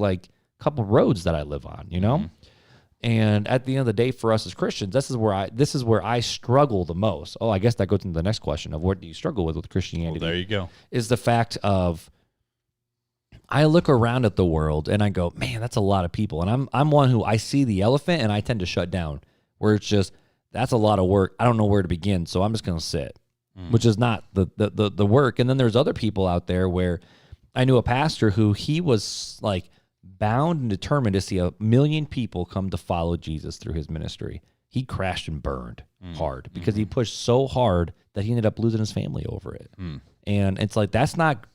couple roads that I live on. Mm-hmm. And at the end of the day, for us as Christians, this is where I struggle the most. Oh, I guess that goes into the next question of what do you struggle with Christianity? Well, there you go. Is the fact of I look around at the world and I go, man, that's a lot of people. And I'm one who I see the elephant and I tend to shut down, where it's just, that's a lot of work. I don't know where to begin, so I'm just going to sit, which is not the work. And then there's other people out there where I knew a pastor who he was like bound and determined to see 1 million people come to follow Jesus through his ministry. He crashed and burned hard because he pushed so hard that he ended up losing his family over it. And it's like, that's not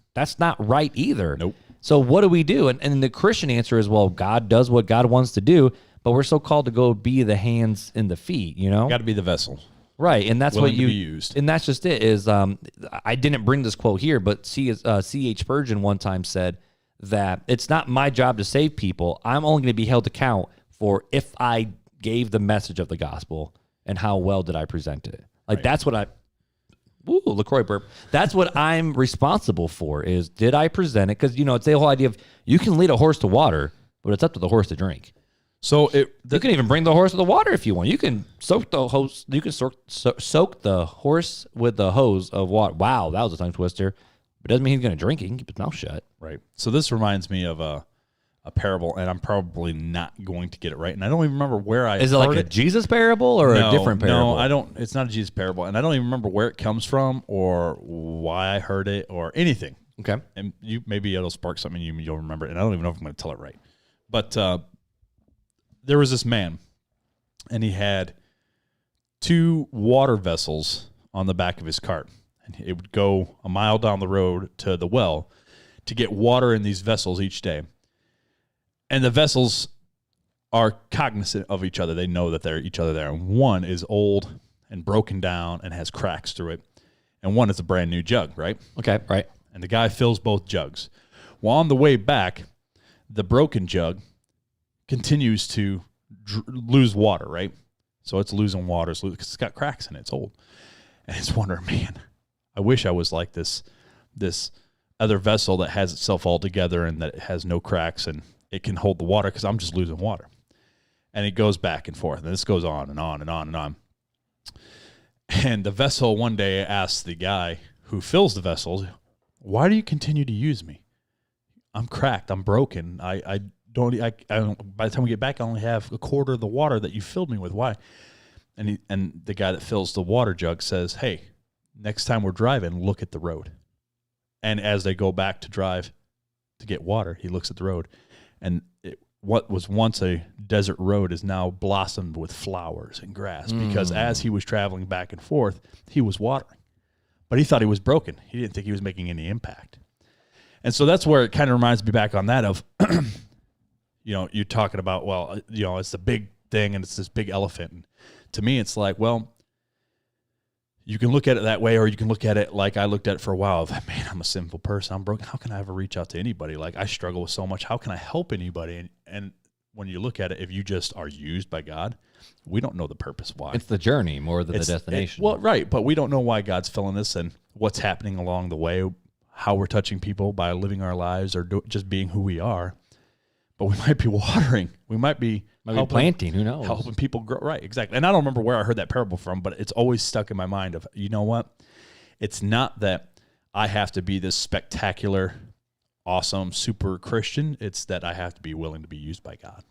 right either. Nope. So what do we do? And the Christian answer is, well, God does what God wants to do, but we're so called to go be the hands and the feet, Got to be the vessel. Right, and that's willing what you to be used. And that's just it. Is I didn't bring this quote here, but C.H. Spurgeon one time said that it's not my job to save people. I'm only going to be held to account for if I gave the message of the gospel and how well did I present it. That's what LaCroix burp. That's what I'm responsible for, is did I present it? Because, it's the whole idea of you can lead a horse to water, but it's up to the horse to drink. So you can even bring the horse to the water if you want. You can soak the hose. You can soak the horse with the hose of water. Wow, that was a tongue twister. But it doesn't mean he's going to drink it. He can keep his mouth shut. Right. So this reminds me of a parable, and I'm probably not going to get it right. And I don't even remember where I Is it like a Jesus parable or a different parable? No, I don't. It's not a Jesus parable, and I don't even remember where it comes from or why I heard it or anything. Okay. And maybe it'll spark something you'll remember it, and I don't even know if I'm going to tell it right. But there was this man, and he had 2 water vessels on the back of his cart. And it would go a mile down the road to the well to get water in these vessels each day. And the vessels are cognizant of each other. They know that they're each other there. And one is old and broken down and has cracks through it. And one is a brand new jug, right? Okay, right. And the guy fills both jugs. Well, on the way back, the broken jug continues to lose water, right? So it's losing water because it's got cracks in it. It's old. And it's wondering, man, I wish I was like this other vessel that has itself all together and that it has no cracks and it can hold the water, because I'm just losing water. And it goes back and forth. And this goes on and on and on and on. And the vessel one day asked the guy who fills the vessels, why do you continue to use me? I'm cracked. I'm broken. I don't, by the time we get back, I only have a quarter of the water that you filled me with. Why? And the guy that fills the water jug says, hey, next time we're driving, look at the road. And as they go back to drive to get water, he looks at the road. And what was once a desert road is now blossomed with flowers and grass, because as he was traveling back and forth, he was watering. But he thought he was broken. He didn't think he was making any impact. And so that's where it kind of reminds me back on that of, you're talking about, well, it's the big thing and it's this big elephant. And to me, it's like, well, you can look at it that way, or you can look at it like I looked at it for a while of, man, I'm a sinful person. I'm broken. How can I ever reach out to anybody? Like, I struggle with so much. How can I help anybody? And when you look at it, if you just are used by God, we don't know the purpose why. It's the journey more than the destination. Right. But we don't know why God's filling this and what's happening along the way, how we're touching people by living our lives or just being who we are. But we might be watering. We might be planting. Who knows? Helping people grow. Right, exactly. And I don't remember where I heard that parable from, but it's always stuck in my mind of, you know what? It's not that I have to be this spectacular, awesome, super Christian. It's that I have to be willing to be used by God.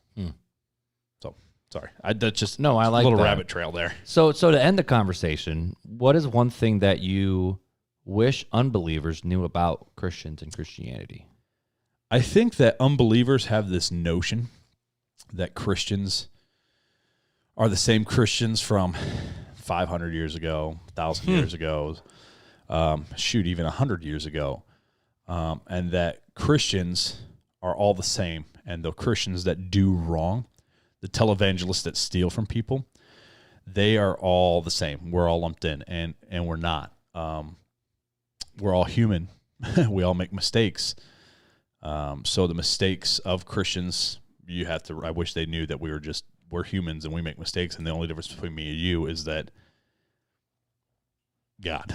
So, sorry. That's just I like a little that. rabbit trail there. So to end the conversation, what is one thing that you wish unbelievers knew about Christians and Christianity? I think that unbelievers have this notion that Christians are the same Christians from 500 years ago, 1,000 years ago, even 100 years ago, and that Christians are all the same, and the Christians that do wrong, the televangelists that steal from people, they are all the same. We're all lumped in, and we're not. We're all human. We all make mistakes. So the mistakes of Christians, I wish they knew that we're humans and we make mistakes, and the only difference between me and you is that God.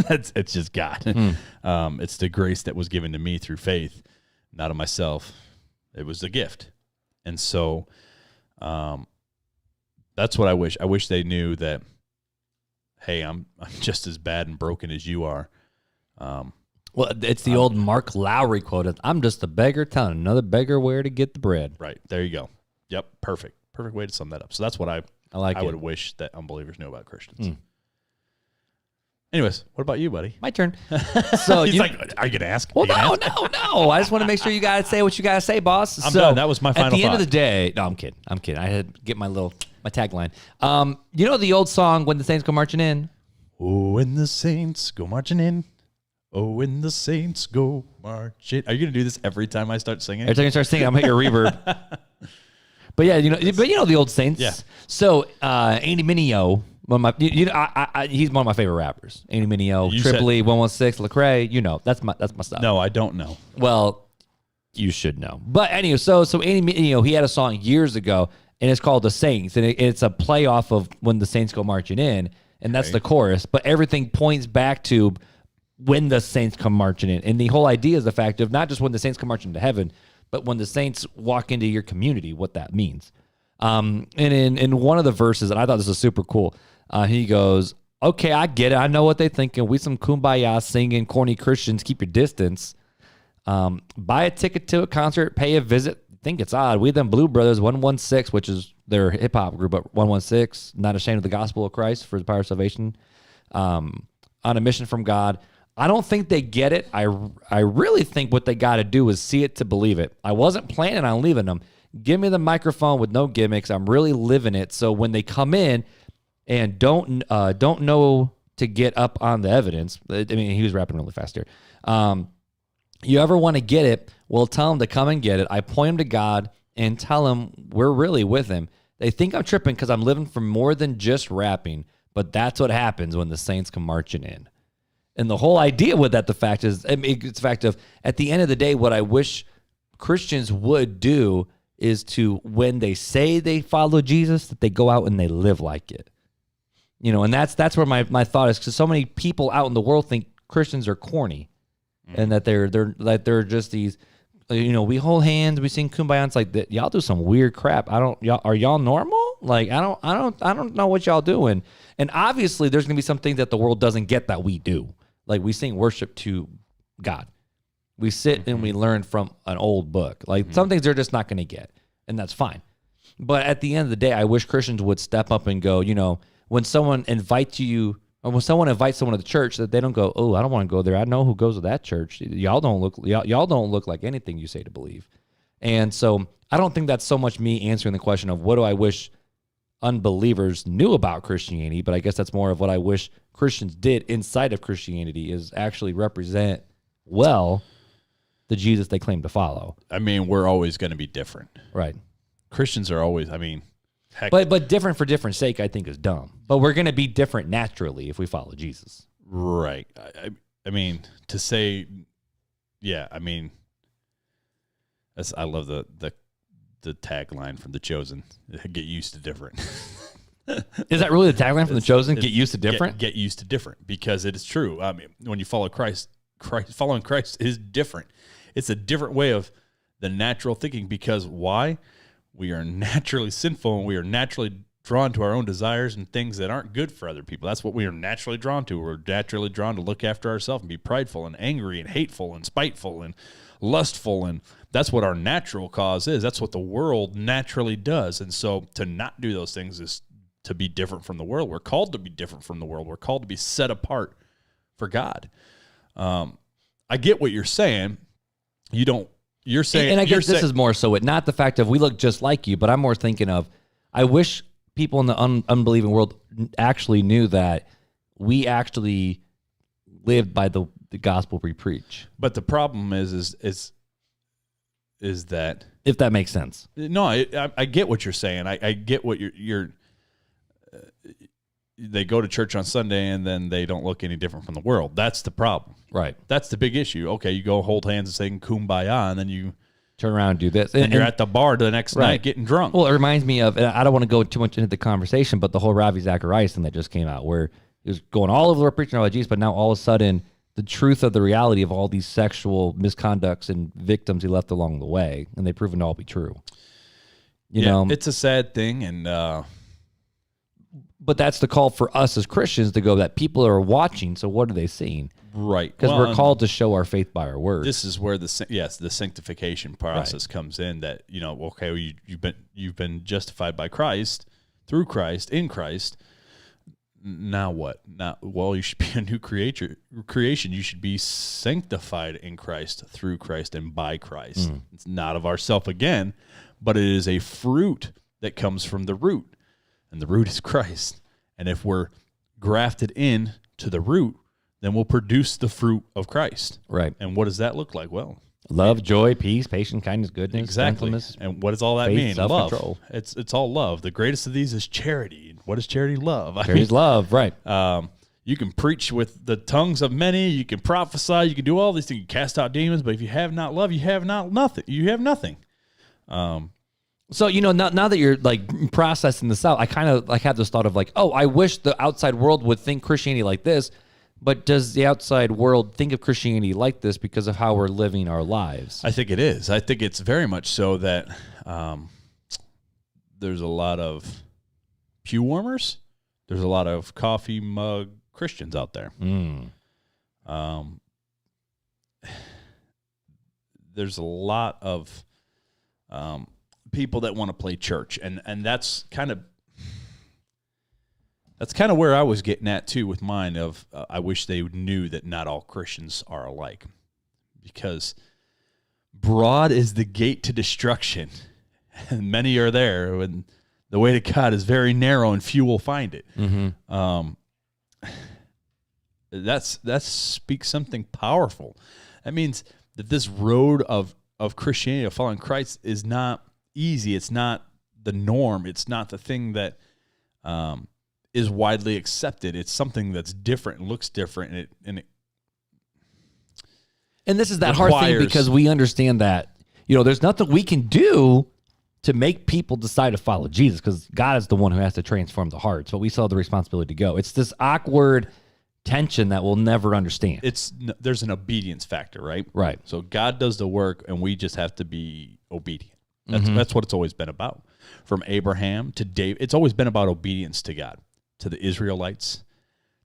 It's just God. It's the grace that was given to me through faith, not of myself. It was a gift. And so that's what I wish. I wish they knew that, hey, I'm just as bad and broken as you are. Well, it's the old Mark Lowry quote. I'm just a beggar telling another beggar where to get the bread. Right. There you go. Yep. Perfect way to sum that up. So that's what I would wish that unbelievers knew about Christians. Anyways, what about you, buddy? My turn. So He's like, are you going to ask? Well, no. I just want to make sure you got to say what you got to say, boss. I'm done. That was my final thought. At the end thought. of the day, no, I'm kidding. I had to get my tagline. You know the old song, When the Saints Go Marching In? Oh, when the saints go marching in. Oh, when the saints go marching. Are you going to do this every time I start singing? Every time you start singing, I'm going to hit your reverb. But yeah, you know the old Saints. Yeah. So Andy Mineo, he's one of my favorite rappers. Andy Mineo, Tripoli, 116, Lecrae. That's my stuff. No, I don't know. Well, you should know. But anyway, so Andy Mineo, he had a song years ago, and it's called The Saints, and it's a play off of When the Saints Go Marching In, and that's the chorus. But everything points back to when the saints come marching in. And the whole idea is the fact of not just when the saints come marching into heaven, but when the saints walk into your community, what that means. And in one of the verses, and I thought this was super cool, he goes, okay, I get it. I know what they thinking. We some kumbaya singing corny Christians, keep your distance. Buy a ticket to a concert, pay a visit. Think it's odd. We them Blue Brothers 116, which is their hip hop group, but 116, not ashamed of the gospel of Christ for the power of salvation, on a mission from God. I don't think they get it. I really think what they got to do is see it to believe it. I wasn't planning on leaving them. Give me the microphone with no gimmicks. I'm really living it. So when they come in and don't know to get up on the evidence, I mean, he was rapping really fast here. You ever want to get it? Well, tell them to come and get it. I point them to God and tell them we're really with him. They think I'm tripping because I'm living for more than just rapping, but that's what happens when the saints come marching in. And the whole idea with that, the fact is, it's the fact of, at the end of the day, what I wish Christians would do is to, when they say they follow Jesus, that they go out and they live like it. And that's where my thought is, because so many people out in the world think Christians are corny, and that they're just these, we hold hands, we sing kumbaya. It's like that. Y'all do some weird crap. Are y'all normal? Like I don't know what y'all doing. And obviously, there's gonna be something that the world doesn't get that we do. Like we sing worship to God. We sit and we learn from an old book. Like some things they're just not going to get, and that's fine. But at the end of the day, I wish Christians would step up and go, when someone invites you, or when someone invites someone to the church, that they don't go, oh, I don't want to go there. I know who goes to that church. Y'all don't look like anything you say to believe. And so I don't think that's so much me answering the question of what do I wish unbelievers knew about Christianity, but I guess that's more of what I wish Christians did inside of Christianity is actually represent well the Jesus they claim to follow. I mean, we're always going to be different. Right. Christians are always, heck. But different for different sake, I think, is dumb. But we're going to be different naturally if we follow Jesus. Right. I mean, to say, yeah, I mean, I love the tagline from The Chosen. Get used to different. Is that really the tagline from The Chosen? Get used to different? Get used to different, because it is true. I mean, when you follow Christ, following Christ is different. It's a different way of the natural thinking, because why? We are naturally sinful, and we are naturally drawn to our own desires and things that aren't good for other people. That's what we are naturally drawn to. We're naturally drawn to look after ourselves and be prideful and angry and hateful and spiteful and lustful, and that's what our natural cause is. That's what the world naturally does. And so to not do those things is to be different from the world. We're called to be different from the world. We're called to be set apart for God. I get what you're saying. You're saying, and I guess this is more so not the fact of we look just like you, but I'm more thinking of, I wish people in the unbelieving world actually knew that we actually lived by the gospel we preach. But the problem is that, if that makes sense. No, I get what you're saying. I get what you're they go to church on Sunday and then they don't look any different from the world. That's the problem. Right. That's the big issue. Okay, you go hold hands and sing Kumbaya, and then you turn around and do this. And you're at the bar the next night getting drunk. Well, it reminds me of, and I don't want to go too much into the conversation, but the whole Ravi Zacharias thing that just came out, where he was going all over the preaching about Jesus, but now all of a sudden the truth of the reality of all these sexual misconducts and victims he left along the way, and they've proven to all be true. You know, it's a sad thing, and but that's the call for us as Christians to go, that people are watching. So what are they seeing? Right, because we're called to show our faith by our words. This is where the sanctification process comes in. That you've been justified by Christ, through Christ, in Christ. Now what? You should be a new creation. You should be sanctified in Christ, through Christ, and by Christ. It's not of ourself again, but it is a fruit that comes from the root, and the root is Christ. And if we're grafted in to the root, then we'll produce the fruit of Christ. Right. And what does that look like? Well, love, joy, peace, patience, kindness, goodness, gentleness. And what does all that faith, mean? self-control. Love. It's all love. The greatest of these is charity. What is charity? Love. Charity's love, right. You can preach with the tongues of many. You can prophesy. You can do all these things. You can cast out demons. But if you have not love, you have nothing. You have nothing. So, now that you're like processing this out, I kind of like have this thought of like, oh, I wish the outside world would think Christianity like this. But does the outside world think of Christianity like this because of how we're living our lives? I think it is. I think it's very much so that there's a lot of pew warmers. There's a lot of coffee mug Christians out there. There's a lot of people that want to play church, and that's kind of where I was getting at too with mine. I wish they knew that not all Christians are alike, because broad is the gate to destruction, and many are there. And the way to God is very narrow, and few will find it. That speaks something powerful. That means that this road of Christianity, of following Christ, is not easy. It's not the norm. It's not the thing that is widely accepted. It's something that's different and looks different, and this is that hard thing, because we understand that there's nothing we can do to make people decide to follow Jesus, because God is the one who has to transform the hearts, but we still have the responsibility to go. It's this awkward tension that we'll never understand. There's an obedience factor, right? Right. So God does the work, and we just have to be obedient. That's what it's always been about. From Abraham to David, it's always been about obedience to God. To the Israelites,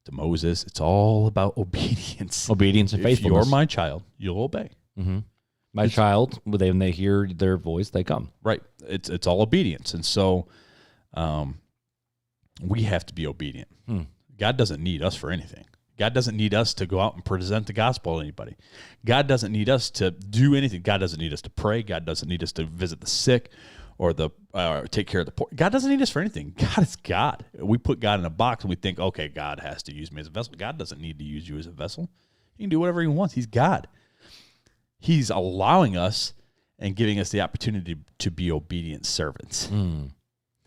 to Moses, it's all about obedience. Obedience and faithfulness. If you're my child, you'll obey. My child, when they hear their voice, they come. Right. It's all obedience. And so we have to be obedient. God doesn't need us for anything. God doesn't need us to go out and present the gospel to anybody. God doesn't need us to do anything. God doesn't need us to pray. God doesn't need us to visit the sick or take care of the poor. God doesn't need us for anything. God is God. We put God in a box and we think, okay, God has to use me as a vessel. God doesn't need to use you as a vessel. He can do whatever he wants. He's God. He's allowing us and giving us the opportunity to be obedient servants. And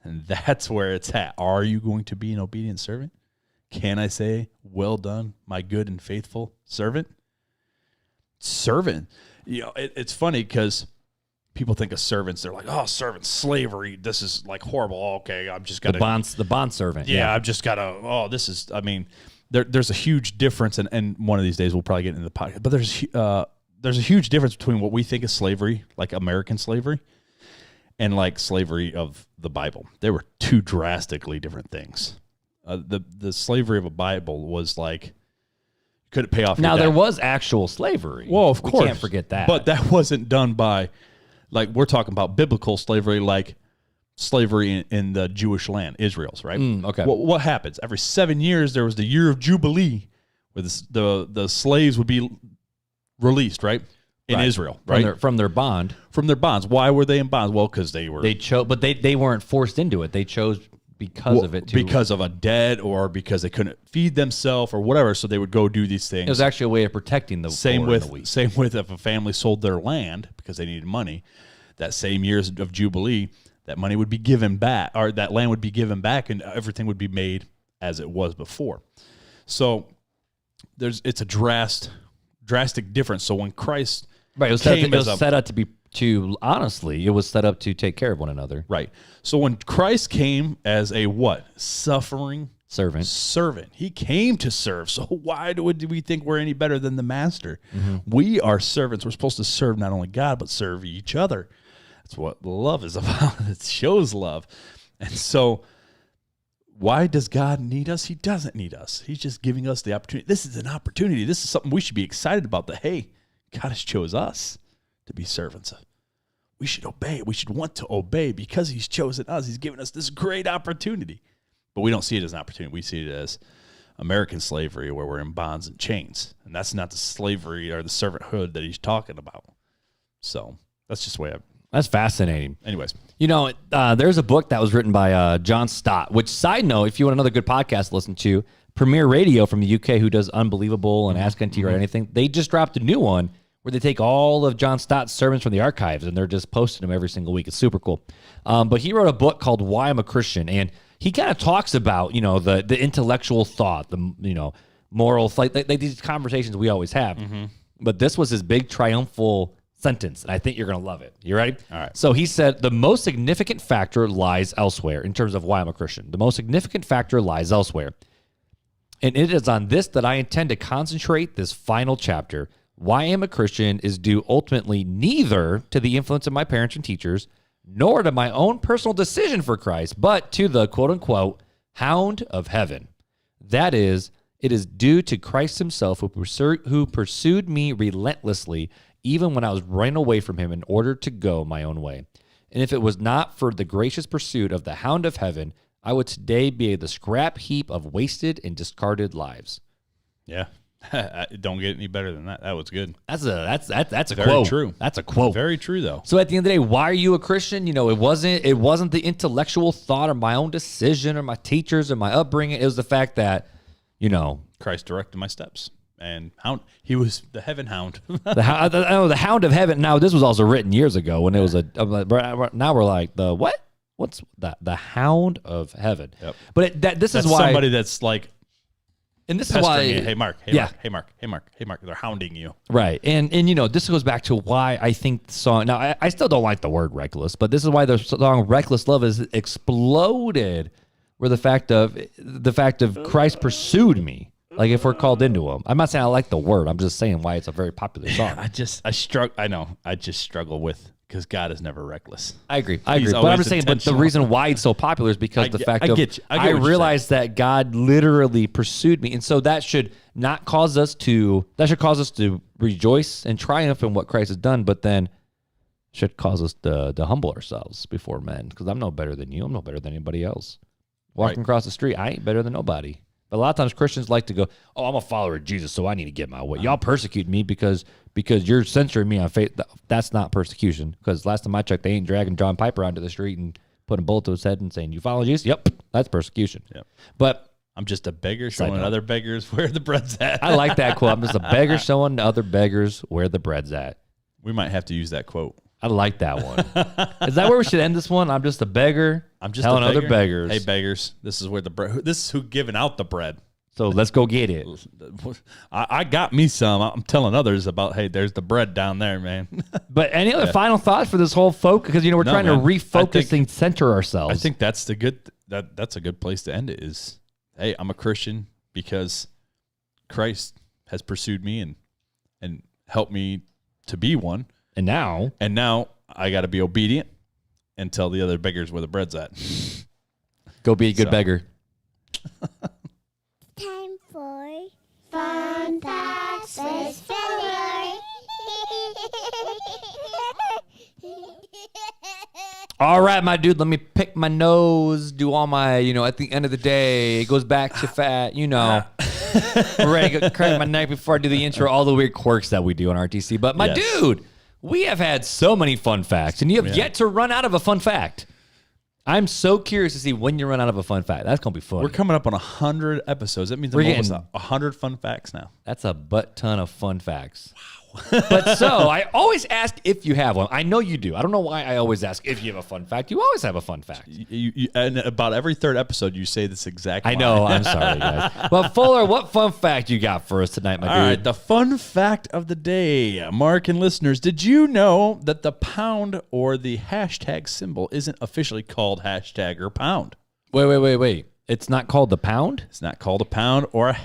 that's where it's at. Are you going to be an obedient servant? Can I say, well done, my good and faithful servant? Servant. It's funny because people think of servants. They're like, oh, servants, slavery. This is like horrible. Okay, I'm just got to. The bond servant. Yeah, I've just got to, this is, there's a huge difference. And one of these days we'll probably get into the podcast. But there's a huge difference between what we think is slavery, like American slavery, and like slavery of the Bible. They were two drastically different things. The slavery of a Bible was like, couldn't pay off. Now there was actual slavery. Well, of course, we can't forget that. But that wasn't done by, like, we're talking about biblical slavery, like slavery in the Jewish land, Israel's, right? Okay. What happens every 7 years? There was the year of Jubilee, where the slaves would be released, right? In Israel, right? From their bond. From their bonds. Why were they in bonds? Well, because they chose, but they weren't forced into it. They chose because of it too. Because of a debt or because they couldn't feed themselves or whatever, so they would go do these things. It was actually a way of protecting the same poor with and the weak. Same with if a family sold their land because they needed money, that same years of Jubilee, that money would be given back, or that land would be given back, and everything would be made as it was before. So it's a drastic difference. So when Christ it was set up honestly, it was set up to take care of one another. Right. So when Christ came as a what? Suffering servant. He came to serve. So why do we think we're any better than the master? Mm-hmm. We are servants. We're supposed to serve not only God, but serve each other. That's what love is about. It shows love. And so why does God need us? He doesn't need us. He's just giving us the opportunity. This is an opportunity. This is something we should be excited about, that, hey, God has chose us to be servants. We should obey. We should want to obey because he's chosen us. He's given us this great opportunity. But we don't see it as an opportunity. We see it as American slavery, where we're in bonds and chains. And that's not the slavery or the servanthood that he's talking about. So that's just the way That's fascinating. Anyways. There's a book that was written by John Stott, which, side note, if you want another good podcast to listen to, Premier Radio from the UK, who does Unbelievable and Ask NT or anything, they just dropped a new one where they take all of John Stott's sermons from the archives and they're just posting them every single week. It's super cool. But he wrote a book called Why I'm a Christian, and he kind of talks about, the intellectual thought, the, moral, like these conversations we always have. Mm-hmm. But this was his big triumphal sentence, and I think you're going to love it. You ready? All right. So he said, the most significant factor lies elsewhere in terms of why I'm a Christian. The most significant factor lies elsewhere. And it is on this that I intend to concentrate this final chapter. Why I am a Christian is due ultimately neither to the influence of my parents and teachers, nor to my own personal decision for Christ, but to the quote-unquote hound of heaven. That is, it is due to Christ himself who pursued me relentlessly, even when I was running away from him in order to go my own way. And if it was not for the gracious pursuit of the hound of heaven, I would today be the scrap heap of wasted and discarded lives. Yeah. Don't get any better than that. That was good. That's a very quote. True. That's a quote. Very true, though. So at the end of the day, why are you a Christian? It wasn't the intellectual thought or my own decision or my teachers or my upbringing. It was the fact that, Christ directed my steps. And he was the heaven hound. the hound of heaven. Now, this was also written years ago when it was now we're like, the what? What's that? The hound of heaven. Yep. But this is why somebody that's like, and this is why, hey Mark, they're hounding you. Right. And this goes back to why I think the song, now I still don't like the word reckless, but this is why the song Reckless Love has exploded, where the fact of Christ pursued me. Like, if we're called into him. I'm not saying I like the word. I'm just saying why it's a very popular song. I just struggle with, because God is never reckless. I agree. But I'm just saying, but the reason why it's so popular is because I realized that God literally pursued me. And so that should cause us to rejoice and triumph in what Christ has done, but then should cause us to humble ourselves before men. Because I'm no better than you. I'm no better than anybody else. Walking across the street, I ain't better than nobody. But a lot of times Christians like to go, oh, I'm a follower of Jesus, so I need to get my way. Y'all persecute me because you're censoring me on faith. That's not persecution. Because last time I checked, they ain't dragging John Piper onto the street and putting a bullet to his head and saying, you follow Jesus? Yep, that's persecution. Yep. But I'm just a beggar showing other beggars where the bread's at. I like that quote. I'm just a beggar showing other beggars where the bread's at. We might have to use that quote. I like that one. Is that where we should end this one? I'm just a beggar. I'm just telling other beggars. Hey, beggars, this is where the bread. This is who giving out the bread. So let's go get it. I got me some. I'm telling others about. Hey, there's the bread down there, man. But any other final thoughts for this whole focus? Because we're trying to refocus and center ourselves. I think that's the good. That's a good place to end it. Is, hey, I'm a Christian because Christ has pursued me and helped me to be one. And now I got to be obedient and tell the other beggars where the bread's at. Go be a good beggar. Time for Fun Facts with Fuller. All right, my dude, let me pick my nose, do all my, at the end of the day, it goes back to fat, ready to crack my neck before I do the intro, all the weird quirks that we do on RTC. But my Yes. dude, we have had so many fun facts, and you have yet to run out of a fun fact. I'm so curious to see when you run out of a fun fact. That's going to be fun. We're coming up on 100 episodes. That means We're I'm almost getting- 100 fun facts now. That's a butt ton of fun facts. Wow. But so I always ask if you have one. I know you do. I don't know why I always ask if you have a fun fact. You always have a fun fact. And about every third episode, you say this exact line. I know. I'm sorry, guys. Well, Fuller, what fun fact you got for us tonight, my All dude? right, the fun fact of the day, Mark and listeners. Did you know that the pound or the hashtag symbol isn't officially called hashtag or pound? Wait. It's not called the pound? It's not called a pound or a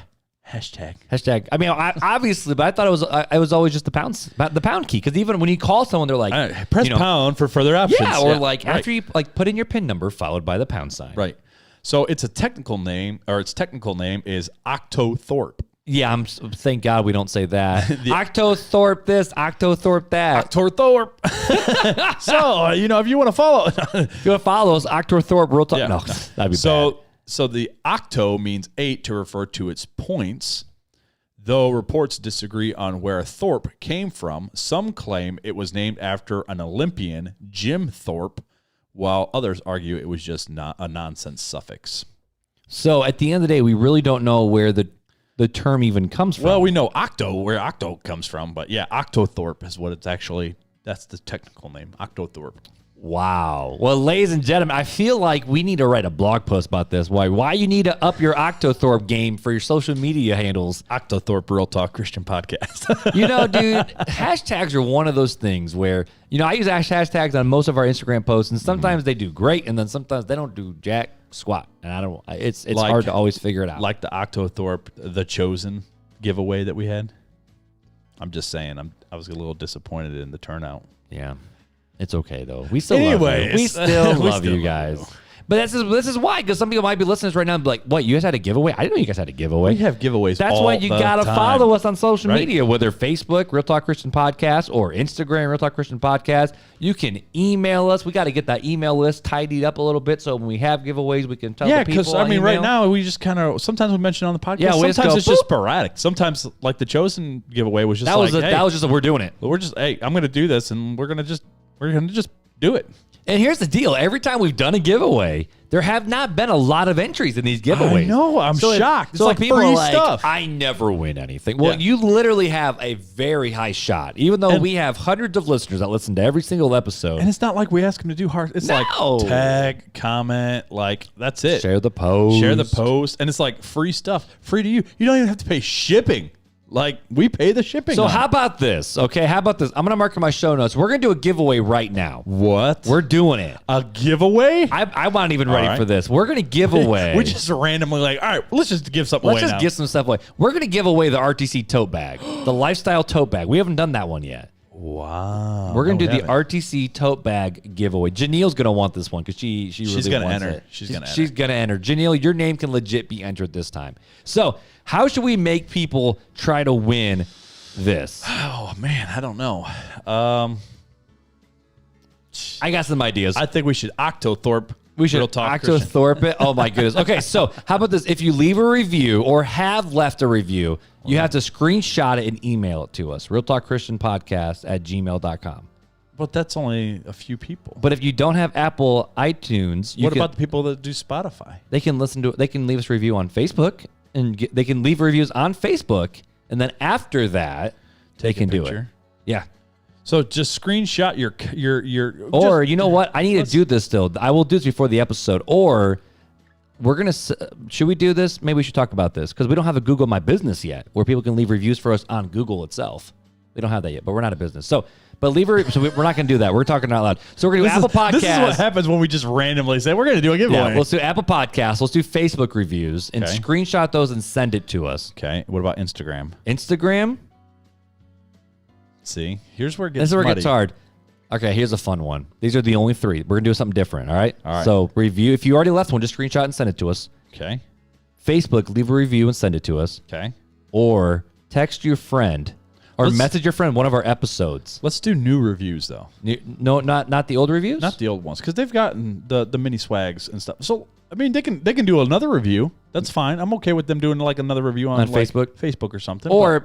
hashtag. Hashtag. I mean, obviously, but I thought it was always just the pound key. Because even when you call someone, they're like, Press pound for further options. yeah, or after you put in your PIN number followed by the pound sign. Right. So it's a technical name, or its technical name is Octothorpe. Yeah, thank God we don't say that. Octothorpe this, Octothorpe that. Octothorpe. So, if you want to follow. If you want to follow us, Octothorpe Real Talk. Yeah. No, that'd be bad. So the octo means 8 to refer to its points. Though reports disagree on where Thorpe came from, some claim it was named after an Olympian, Jim Thorpe, while others argue it was just not a nonsense suffix. So at the end of the day, we really don't know where the term even comes from. Well, we know where octo comes from, but yeah, Octothorpe is what it's actually, that's the technical name, Octothorpe. Wow. Well, ladies and gentlemen, I feel like we need to write a blog post about this. Why you need to up your Octothorpe game for your social media handles. Octothorpe Real Talk Christian Podcast. Dude, hashtags are one of those things where, I use hashtags on most of our Instagram posts, and sometimes they do great, and then sometimes they don't do jack squat. And it's hard to always figure it out. Like the Octothorpe, The Chosen giveaway that we had. I'm just saying, I was a little disappointed in the turnout. Yeah. It's okay, though. We still love you. We still love you guys. But this is why, because some people might be listening to this right now and be like, what, you guys had a giveaway? I didn't know you guys had a giveaway. We have giveaways. That's why you got to follow us on social media, whether Facebook, Real Talk Christian Podcast, or Instagram, Real Talk Christian Podcast. You can email us. We got to get that email list tidied up a little bit so when we have giveaways, we can tell the people. Yeah, because, right now, we just kind of, sometimes we mention it on the podcast. Yeah, sometimes it's just sporadic. Sometimes, like the Chosen giveaway was just that was just we're doing it. We're just, hey, I'm going to do this, and we're going to just do it. And here's the deal. Every time we've done a giveaway, there have not been a lot of entries in these giveaways. I know. I'm shocked. It's like people free are like, stuff. I never win anything. Well, you literally have a very high shot, even though we have hundreds of listeners that listen to every single episode. And it's not like we ask them to do hard. It's like tag, comment, that's it. Share the post. And it's like free stuff. Free to you. You don't even have to pay shipping. Like, we pay the shipping. So how about this? Okay, how about this? I'm going to mark in my show notes. We're going to do a giveaway right now. What? We're doing it. A giveaway? I'm not even ready for this. We're going to give away. We just randomly all right, let's just give something away now. Let's just give some stuff away. We're going to give away the RTC tote bag, the lifestyle tote bag. We haven't done that one yet. Wow. We're going to do the RTC tote bag giveaway. Janelle's going to want this one because she's really wants it. She's going to enter. Janelle, your name can legit be entered this time. So how should we make people try to win this? Oh, man, I don't know. I got some ideas. I think we should Octothorpe. We should Octothorpe it. Oh, my goodness. Okay, so how about this? If you leave a review or have left a review, you have to screenshot it and email it to us. realtalkchristianpodcast@gmail.com. But that's only a few people. But if you don't have Apple iTunes, what about the people that do Spotify? They can listen to it. They can leave us a review on Facebook, and they can leave reviews on Facebook, and then after that, they can do it. Yeah. So just screenshot your or you know what? I need to do this still. I will do this before the episode. Or we're gonna. Should we do this? Maybe we should talk about this because we don't have a Google My Business yet, where people can leave reviews for us on Google itself. We don't have that yet, but we're not a business. So, but leave a. So we're not gonna do that. We're talking out loud. So we're gonna do Apple Podcasts. This is what happens when we just randomly say we're gonna do a giveaway. Yeah, let's do Apple Podcasts. Let's do Facebook reviews and screenshot those and send it to us. Okay. What about Instagram? Instagram. See, here's where it gets This is where it gets hard. Okay, here's a fun one. These are the only three. We're going to do something different, all right? All right. So review. If you already left one, just screenshot and send it to us. Okay. Facebook, leave a review and send it to us. Okay. Or text your friend or message your friend one of our episodes. Let's do new reviews, though. No, not the old reviews? Not the old ones, because they've gotten the mini swags and stuff. So, I mean, they can do another review. That's fine. I'm okay with them doing like another review on like, Facebook or something. Or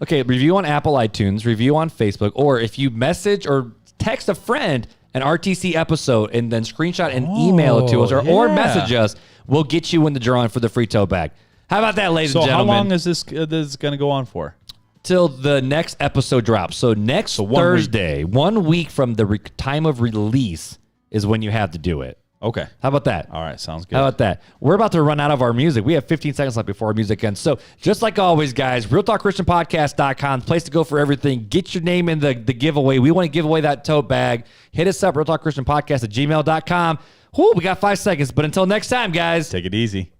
okay, review on Apple iTunes, review on Facebook, or if you message or text a friend an RTC episode and then screenshot and email it to us or message us, we'll get you in the drawing for the free tote bag. How about that, ladies and gentlemen? So how long is this going to go on for? Till the next episode drops. So next Thursday, 1 week from the time of release is when you have to do it. Okay. How about that? All right. Sounds good. How about that? We're about to run out of our music. We have 15 seconds left before our music ends. So just like always, guys, RealTalkChristianPodcast.com, place to go for everything. Get your name in the giveaway. We want to give away that tote bag. Hit us up, RealTalkChristianPodcast@gmail.com. Whoo, we got 5 seconds. But until next time, guys. Take it easy.